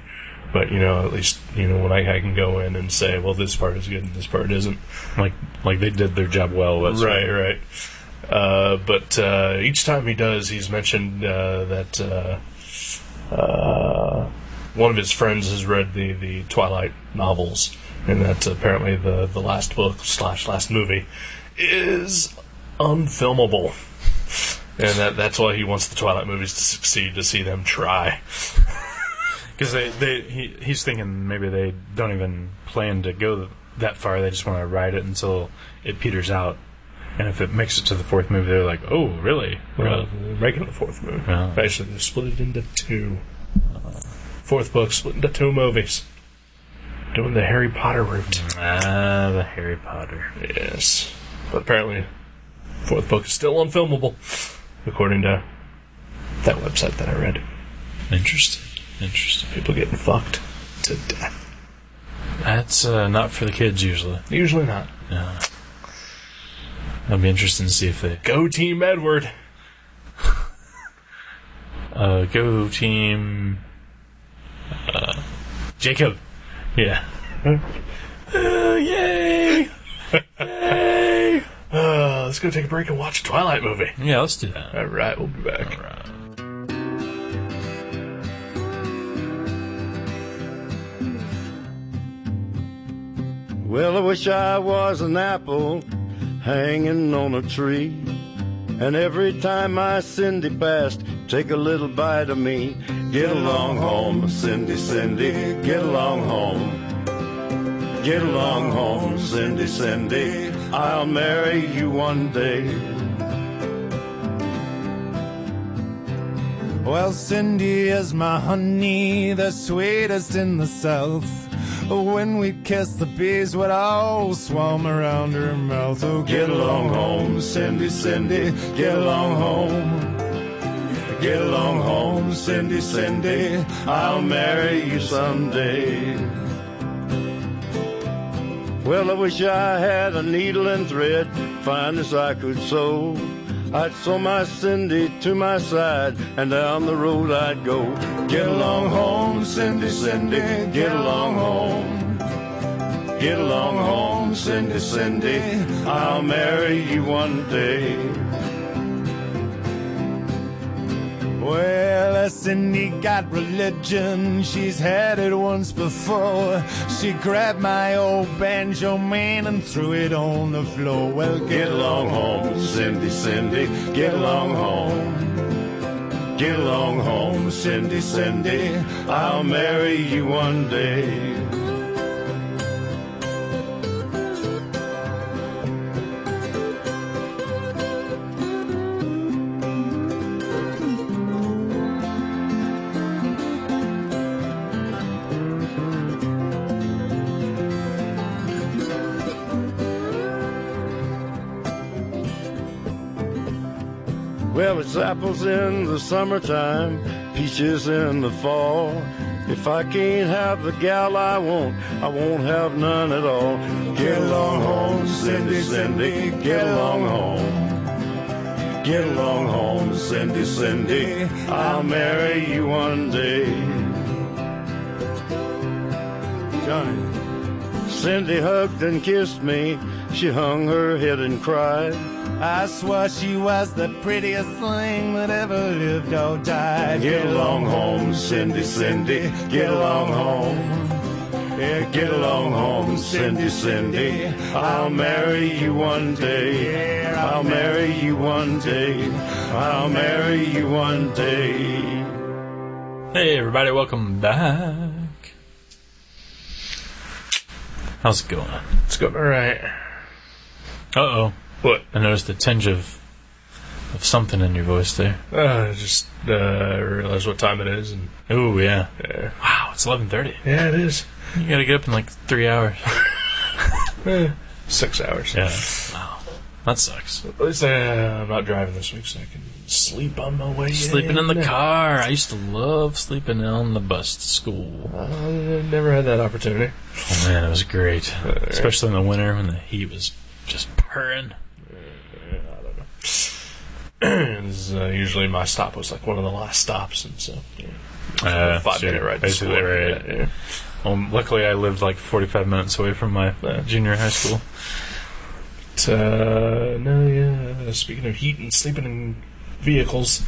But, at least, when I can go in and say, well, this part is good and this part isn't. Like they did their job well. Right. But each time he does, he's mentioned that one of his friends has read the Twilight novels, and that apparently the last book / last movie is unfilmable. And that's why he wants the Twilight movies to succeed, to see them try. Because he's thinking maybe they don't even plan to go that far. They just want to ride it until it peters out. And if it makes it to the 4th movie, they're like, oh, really? Well, they're making the 4th movie. Yeah. Basically, they're split it into 2. 4th book split into 2 movies. Doing the Harry Potter route. The Harry Potter. Yes. But apparently, 4th book is still unfilmable, according to that website that I read. Interesting. People getting fucked to death. That's not for the kids, usually. Usually not. Yeah. That'd be interesting to see if they... Go Team Edward. Go Team... Jacob. Yeah. Yay! Yay! Let's go take a break and watch a Twilight movie. Yeah, let's do that. Alright, we'll be back. Alright. Well, I wish I was an apple hanging on a tree, and every time my Cindy passed, take a little bite of me. Get along home, Cindy, Cindy, get along home. Get along home, Cindy, Cindy, I'll marry you one day. Well, Cindy is my honey, the sweetest in the South. When we kissed, the bees would all swarm around her mouth. Oh, Get along home, Cindy, Cindy, get along home. Get along home, Cindy, Cindy, I'll marry you someday. Well, I wish I had a needle and thread, fine as I could sew. I'd sew my Cindy to my side, and down the road I'd go. Get along home, Cindy, Cindy, get along home. Get along home, Cindy, Cindy, I'll marry you one day. Well, Cindy got religion, she's had it once before. She grabbed my old banjo, man, and threw it on the floor. Well, get along home, Cindy, Cindy, get along home. Get along home, Cindy, Cindy, I'll marry you one day. Well, it's apples in the summertime, peaches in the fall. If I can't have the gal I won't have none at all. Get along home, Cindy, Cindy, get along home. Get along home, Cindy, Cindy, I'll marry you one day. Johnny. Cindy hugged and kissed me, she hung her head and cried. I swore she was the prettiest thing that ever lived or died. Get along home, Cindy, Cindy, get along home. Yeah, get along home, Cindy, Cindy, I'll marry you one day. I'll marry you one day. I'll marry you one day. Hey everybody, welcome back. How's it going? It's going alright. Uh-oh. What? I noticed a tinge of something in your voice there. Just realized what time it is. And Ooh, yeah. yeah. Wow, it's 11:30. Yeah, it is. You gotta get up in like 3 hours. 6 hours. Yeah. Wow. That sucks. At least I'm not driving this week, so I can sleep on my way Sleeping in the car. I used to love sleeping on the bus to school. I never had that opportunity. Oh man, it was great. Especially in the winter when the heat was just purring. Usually my stop was like one of the last stops, and so yeah, 5-minute ride to school. Right. Yeah. Luckily, I lived like 45 minutes away from my junior high school. Speaking of heat and sleeping in vehicles,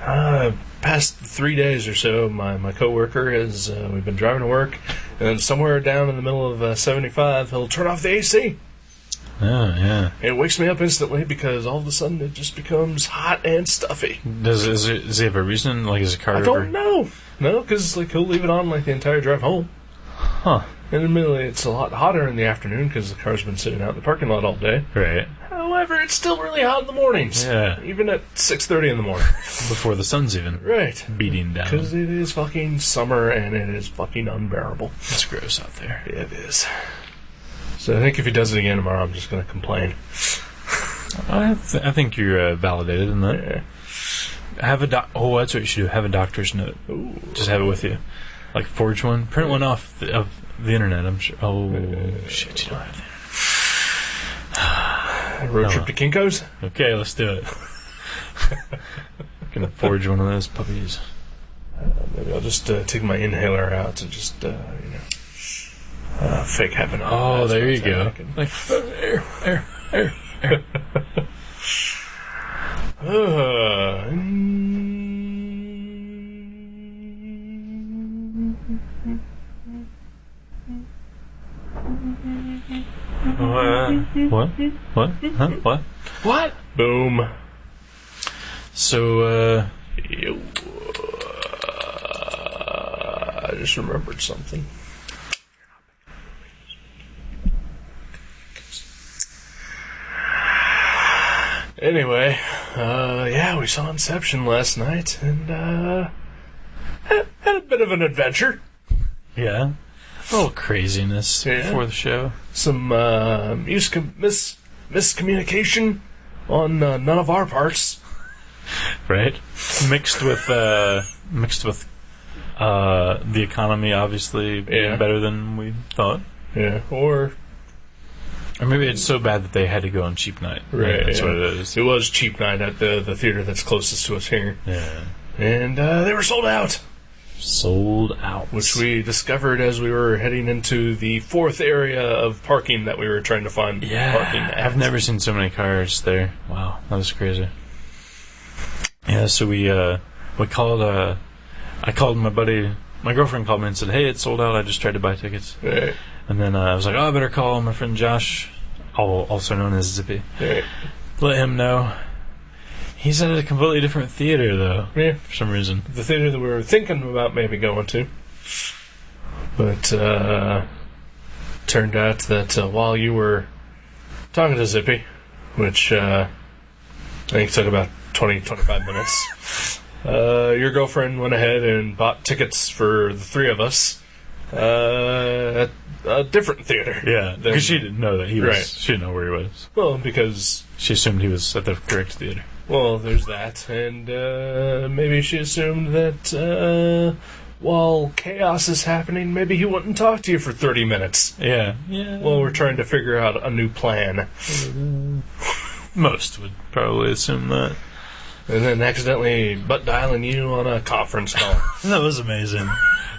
past 3 days or so, my coworker has we've been driving to work, and then somewhere down in the middle of 75, he'll turn off the AC. Oh, yeah. It wakes me up instantly because all of a sudden it just becomes hot and stuffy. Does he have a reason? Like, is a car I don't know. No, because like he'll leave it on like the entire drive home. Huh. And admittedly, it's a lot hotter in the afternoon because the car's been sitting out in the parking lot all day. Right. However, it's still really hot in the mornings. Yeah. Even at 6:30 in the morning. Before the sun's even Right. beating down. Because it is fucking summer and it is fucking unbearable. It's gross out there. It is. So I think if he does it again tomorrow, I'm just going to complain. I think you're validated in that. Yeah. Have a that's what you should do. Have a doctor's note. Ooh. Just have it with you. Like, forge one. Print one off of the internet, I'm sure. Oh, shit, you don't have the internet. Road trip to Kinko's? Okay, let's do it. Gonna forge one of those puppies. Maybe I'll just take my inhaler out and just, fake having it. Oh, there you go. Like, air. What? Huh? What? What? Boom. So, I just remembered something. Anyway, we saw Inception last night, and had a bit of an adventure. yeah. A little craziness before the show. Some miscommunication on none of our parts. Right? Mixed with the economy obviously being better than we thought. Yeah, or Or maybe it's so bad that they had to go on cheap night. Right, That's yeah. what it is. It was cheap night at the theater that's closest to us here. Yeah. And they were sold out, Sold out. which we discovered as we were heading into the fourth area of parking that we were trying to find parking at. I've never seen so many cars there. Wow, that was crazy. Yeah, so we called. I called my buddy. My girlfriend called me and said, "Hey, it's sold out. I just tried to buy tickets." Right, And then I was like, "Oh, I better call my friend Josh, also known as Zippy. right. Let him know." He's at a completely different theater, though, Yeah, for some reason. the theater that we were thinking about maybe going to. But turned out that while you were talking to Zippy, which I think took about 20-25 minutes, your girlfriend went ahead and bought tickets for the three of us at a different theater. Yeah, than- because she didn't know that he was. Right. She didn't know where he was. Well, because... She assumed he was at the correct theater. Well, there's that, and maybe she assumed that while chaos is happening, maybe he wouldn't talk to you for 30 minutes. Yeah. Well, we're trying to figure out a new plan. Most would probably assume that. And then accidentally butt dialing you on a conference call. That was amazing.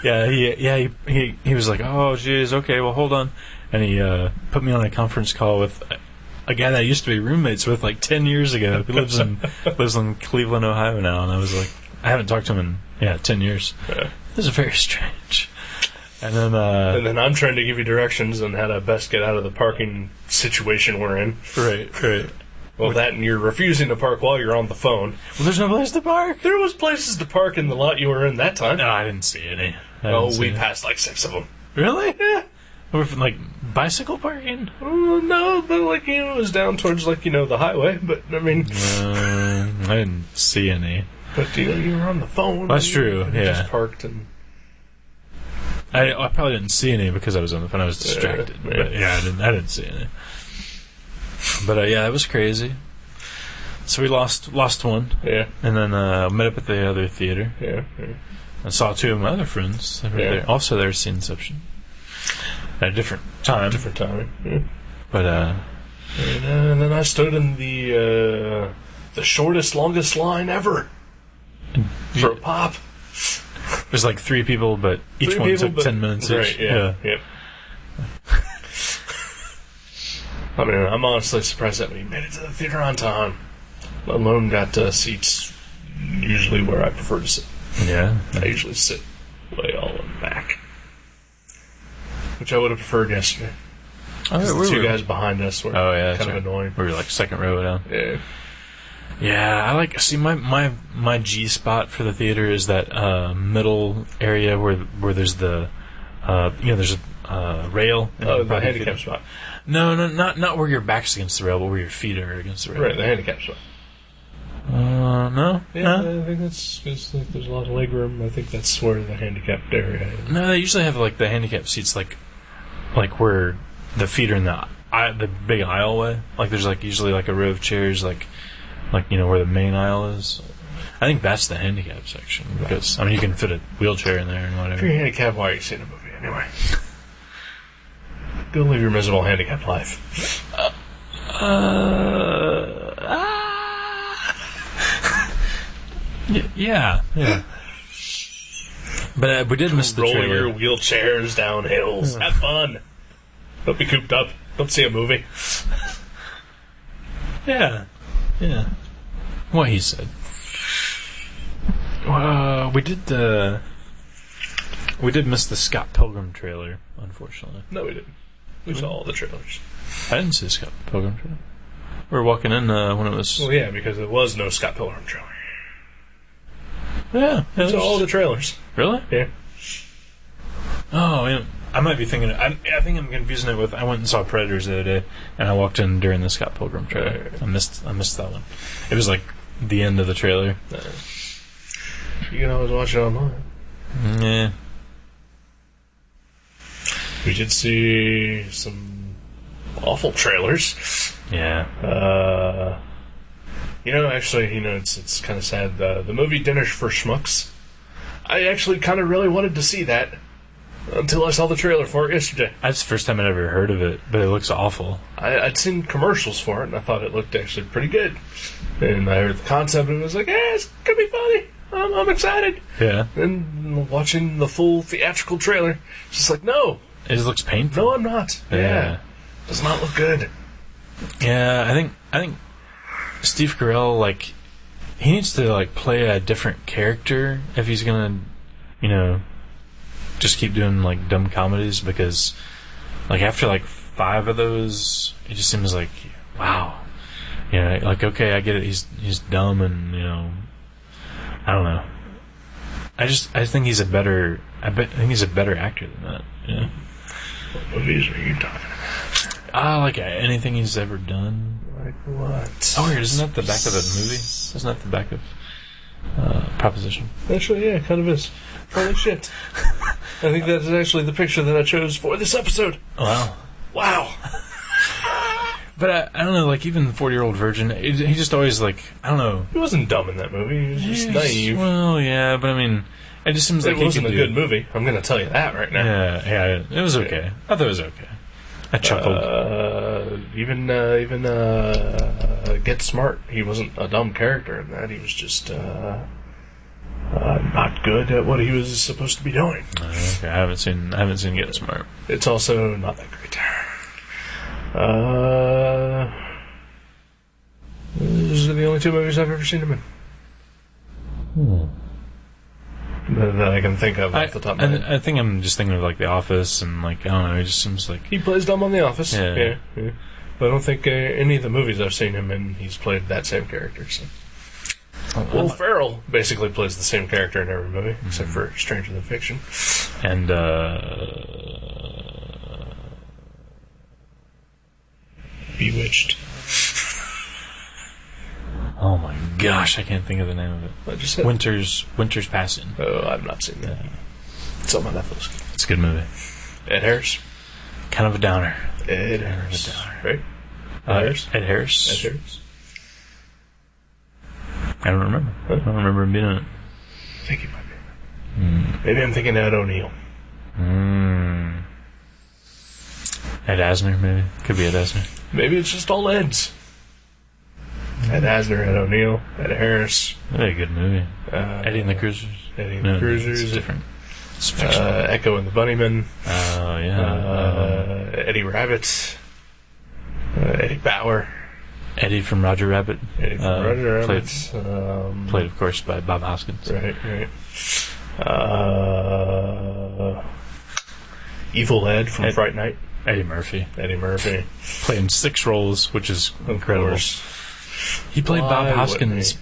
He was like, "Oh, geez, okay, well, hold on," and he put me on a conference call with a guy that I used to be roommates with like 10 years ago. He lives in Cleveland, Ohio now, and I was like, I haven't talked to him in 10 years. Yeah. This is very strange. And then And then I'm trying to give you directions on how to best get out of the parking situation we're in. right. Well, that and you're refusing to park while you're on the phone. Well, there's no place to park. There was places to park in the lot you were in that time. No, I didn't see any. We passed like 6 of them. Really? Yeah. Like bicycle parking? No, but like, it was down towards the highway. But I mean, I didn't see any. but you were on the phone. That's true, and you yeah. just parked and I probably didn't see any because I was on the phone. I was distracted. Yeah. But yeah, I didn't see any. But yeah, it was crazy. So we lost one, yeah, and then met up at the other theater. yeah. I saw two of my other friends that were Yeah. there, also there to see Inception at a different time. Different timing. Yeah. But And then I stood in the shortest, longest line ever for a pop. there's like three people, but each Three one people, took but- 10 minutes right, each. Yeah. Yep. I mean, I'm honestly surprised that we made it to the theater on time. Let alone got seats usually where I prefer to sit. Yeah. I usually sit way all in the back, which I would have preferred yesterday. Oh, The two guys behind us were that's kind of right. annoying. We were like second row down. Yeah. Yeah, I like. See, my G spot for the theater is that middle area where there's the there's a rail. in Oh, the front of handicap theater. spot. No, not where your back's against the rail, but where your feet are against the rail. Right, the handicap spot. No. Yeah, No. I think that's because there's a lot of leg room. I think that's where the handicapped area is. No, they usually have like the handicap seats, like where the feet are in the big aisleway. Like there's like usually like a row of chairs, like where the main aisle is. I think that's the handicap section because you can fit a wheelchair in there and If whatever. you're handicapped, why are you seeing a movie anyway? Go live your miserable handicapped life. Yeah. But we did miss the Roll trailer. your wheelchairs down hills. Have fun. Don't be cooped up. Don't see a movie. Yeah. What he said. We did miss the Scott Pilgrim trailer, unfortunately. No, we didn't. We saw all the trailers. I didn't see the Scott Pilgrim trailer. We were walking in when it was. Well, yeah, because there was no Scott Pilgrim trailer. Yeah. We saw all the trailers. Really? Yeah. Oh, yeah. I might be thinking. I think I'm confusing it with. I went and saw Predators the other day, and I walked in during the Scott Pilgrim trailer. Right. I missed that one. It was like the end of the trailer. You can always watch it online. Yeah. We did see some awful trailers. Yeah. Actually, it's kind of sad. The movie Dinner for Schmucks. I actually kind of really wanted to see that. until I saw the trailer for it yesterday. That's the first time I'd ever heard of it, but it looks awful. I'd seen commercials for it, and I thought it looked actually pretty good. And I heard the concept, and I was like, it's gonna be funny. I'm excited. Yeah. And watching the full theatrical trailer, it's just like, no. It just looks painful. No, I'm not. Yeah. Does not look good. Yeah, I think Steve Carell, like, he needs to, like, play a different character if he's gonna, just keep doing, like, dumb comedies, because, like, after, like, 5 of those, it just seems like, wow. Like, okay, I get it, he's dumb and, I don't know. I think he's a better actor than that. Yeah. What movies are you talking about? Like anything he's ever done. Like what? Oh, weird! Isn't that the back of the movie? Isn't that the back of Proposition? Actually, yeah, it kind of is. Holy shit! I think that is actually the picture that I chose for this episode. Wow. But I don't know, like, even the 40-Year-Old Virgin, he just always, like, I don't know. He wasn't dumb in that movie. He was just naive. Well, yeah, but I mean, it just seems like it wasn't a good movie. I'm going to tell you that right now. Yeah, it was okay. I thought it was okay. I chuckled. Even Get Smart, he wasn't a dumb character in that. He was just not good at what he was supposed to be doing. Okay, I haven't seen Get Smart. It's also not that great. These are the only 2 movies I've ever seen him in. That I can think of off the top of my head. I think I'm just thinking of, like, The Office, and, like, I don't know, it just seems like... He plays dumb on The Office. Yeah. But I don't think any of the movies I've seen him in, he's played that same character. So. Will Ferrell basically plays the same character in every movie, except for Stranger Than Fiction. And, Bewitched. Oh my gosh, I can't think of the name of it. I just said Winter's Passing. Oh, I've not seen that. It's on my Netflix. It's a good movie. Ed Harris. Kind of a downer. Ed Harris. Right? Harris? Ed Harris. Ed Harris. I don't remember. I don't remember him being in it. I think he might be. Maybe I'm thinking Ed O'Neill. Ed Asner, maybe. Could be Ed Asner. Maybe it's just all Eds. Ed Asner, Ed O'Neill, Ed Harris. Very good movie. Eddie and the Cruisers. Eddie and the Cruisers. It's different. It's fictional. Echo and the Bunnymen. Oh, yeah. Eddie Rabbit. Eddie Bauer. Eddie from Roger Rabbit. Eddie from Roger Rabbit. Played, of course, by Bob Hoskins. Right. Evil Ed from Fright Night. Eddie Murphy. Played in 6 roles, which is incredible. He played Bob Hoskins.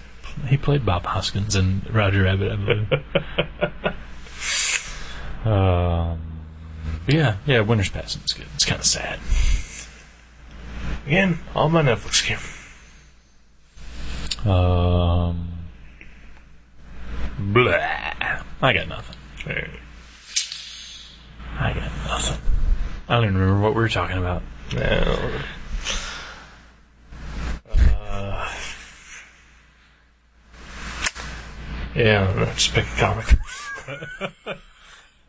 He played Bob Hoskins in Roger Rabbit, I believe. Yeah, Winter's Passing is good. It's kind of sad. Again, on my Netflix queue. Blah. I got nothing. I don't even remember what we were talking about. No. Yeah, I don't know. Just pick a comic.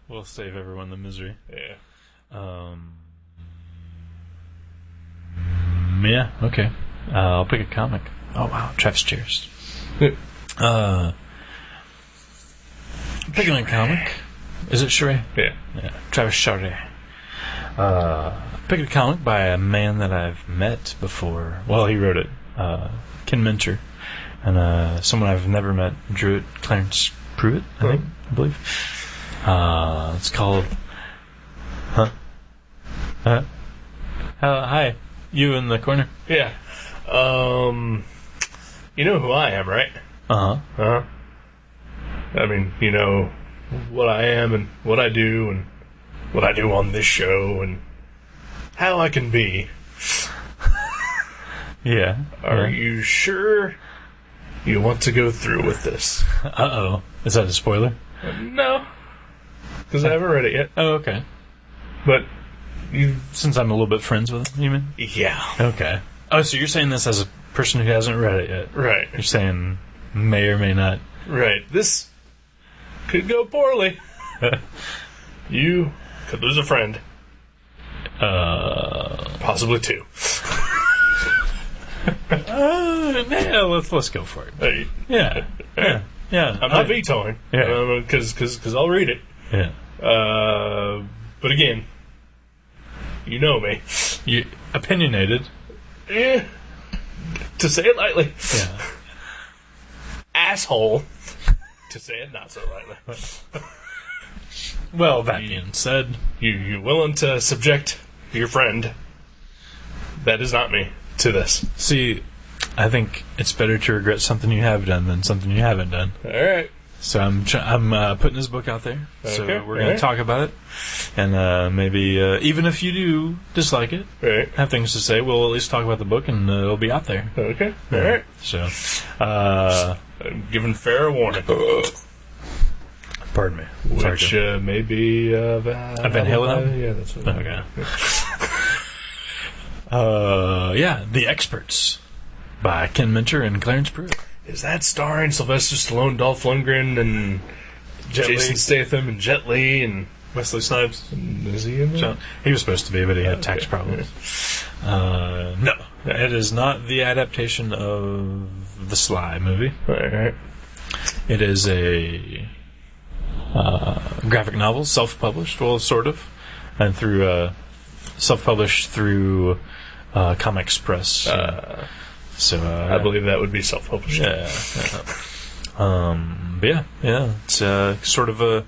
We'll save everyone the misery. Yeah. Yeah, okay. I'll pick a comic. Oh, wow. Travis Cheers. Picking a comic. Is it Sheree? Yeah. Travis Charest. Picked a comic by a man that I've met before. Well, he wrote it. Ken Minter. And someone I've never met, drew it. Clarence Pruitt, I believe. It's called... Hi. You in the corner? Yeah. You know who I am, right? Uh-huh. I mean, you know what I am and what I do and what I do on this show and how I can be. Yeah. Are you sure you want to go through with this? Uh-oh. Is that a spoiler? No. Because I haven't read it yet. Oh, okay. But since I'm a little bit friends with him, you mean? Yeah. Okay. Oh, so you're saying this as a person who hasn't read it yet? Right. You're saying may or may not. Right. This could go poorly. You Could lose a friend. Possibly two. Yeah, let's go for it. Hey, Yeah. I'm not vetoing. Yeah. Because I'll read it. Yeah. But again, you know me. You opinionated. Eh, to say it lightly. Yeah. Asshole. To say it not so lightly. Well, that being said, You're willing to subject your friend, that is not me, to this. see, I think it's better to regret something you have done than something you haven't done. Alright. So I'm putting this book out there. So Okay, we're going to alright. talk about it. And maybe, even if you do dislike it, Alright. have things to say, we'll at least talk about the book and it'll be out there. Okay. Alright. So, I'm giving fair warning. pardon me. Which may be A Van Halen album? yeah, that's what Okay. Yeah, The Experts by Ken Minter and Clarence Pruitt. Is that starring Sylvester Stallone, Dolph Lundgren, and Jason Statham, and Jet Li, and Wesley Snipes. is he in there? So, he was supposed to be, but he had tax Okay. problems. No, it is not the adaptation of the Sly movie. Alright. It is a graphic novel, self-published, well, sort of, and through self-published through Comics Press. So I believe that would be self-published. yeah. But yeah, it's sort of a,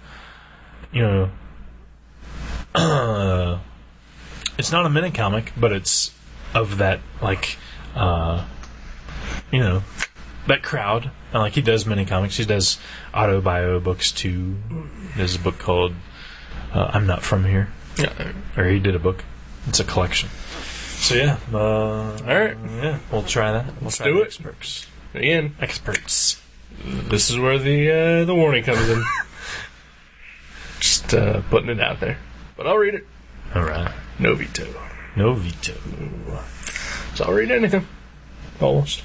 it's not a mini comic, but it's of that that crowd. And like he does mini comics, he does autobio books too. There's a book called "I'm Not From Here," or he did a book. It's a collection. So yeah, Alright. yeah, we'll try that. We'll try do the it. Experts. Again, Experts. this is where the warning comes in. Just putting it out there. But I'll read it. All right. No veto. No veto. So I'll read anything. Almost.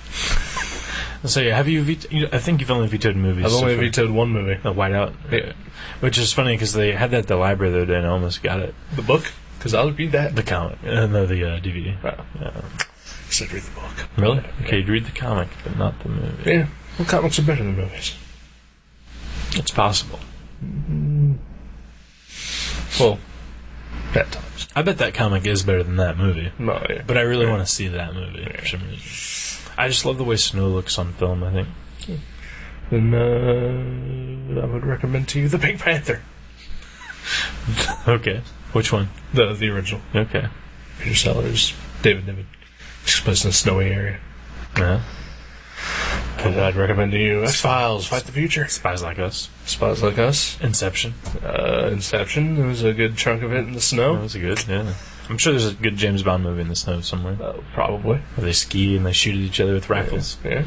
So yeah, have you vetoed? I think you've only vetoed movies. I've only so far. vetoed one movie. The Whiteout. Yeah. Which is funny because they had that at the library the other day and I almost got it. The book? Because I'll read that. The comic. No, the DVD. Oh. I said read the book. Really? Okay, you'd read the comic, but not the movie. Yeah. Well, comics are better than movies. It's possible. Well, at times. I bet that comic is better than that movie. No, yeah. But I really want to see that movie for some reason. I just love the way snow looks on film, I think. Then I would recommend to you The Pink Panther. Okay. Which one? The original. Okay. Peter Sellers, David Niven. Takes place in a snowy area. Yeah. And I'd recommend to you X-Files, Fight the Future. Spies Like Us. Spies Like Us. Inception. Inception. There was a good chunk of it in the That snow. was good, yeah. I'm sure there's a good James Bond movie in the snow somewhere. Probably. Where they ski and they shoot at each other with rifles. Yeah.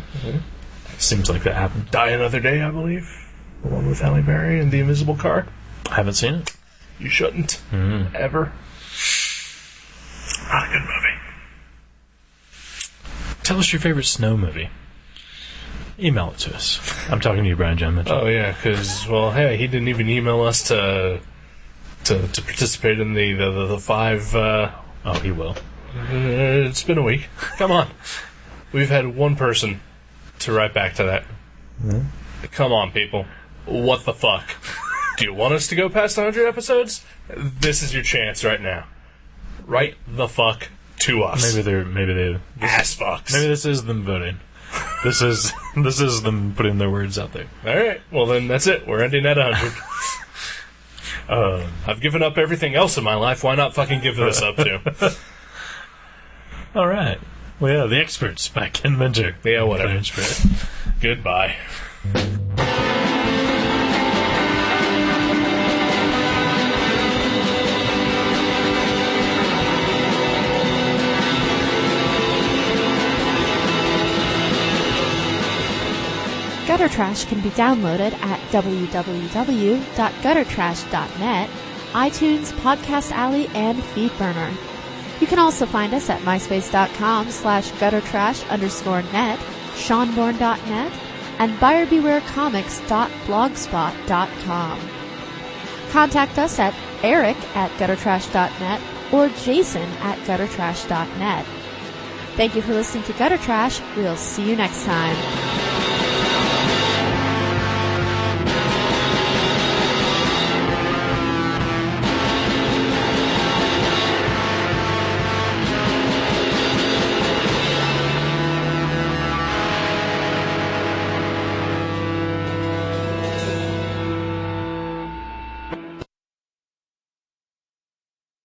Seems like that happened. Die Another Day, I believe. The one with Halle Berry and the invisible car. I haven't seen it. You shouldn't. Ever. Not a good movie. Tell us your favorite snow movie. Email it to us. I'm talking to you, Brian John Mitchell. Oh, yeah, because, well, hey, he didn't even email us to participate in the 5... Oh, he will. it's been a week. Come on. We've had one person to write back to that. Come on, people. What the fuck? Do you want us to go past 100 episodes? This is your chance right now. Write the fuck to us. Maybe they Ass fucks. maybe this is them voting. This is them putting their words out there. Alright, well then that's it. We're ending at 100. I've given up everything else in my life. Why not fucking give this up too? All right. Well, yeah, The Experts by Ken Minter. Yeah, whatever. Clarence Pruitt. Goodbye. Gutter Trash can be downloaded at www.guttertrash.net, iTunes, Podcast Alley, and Feedburner. You can also find us at myspace.com/guttertrash_net, seanborn.net, and buyerbewarecomics.blogspot.com. Contact us at Eric at guttertrash.net, or Jason at guttertrash.net. Thank you for listening to Gutter Trash. We'll see you next time.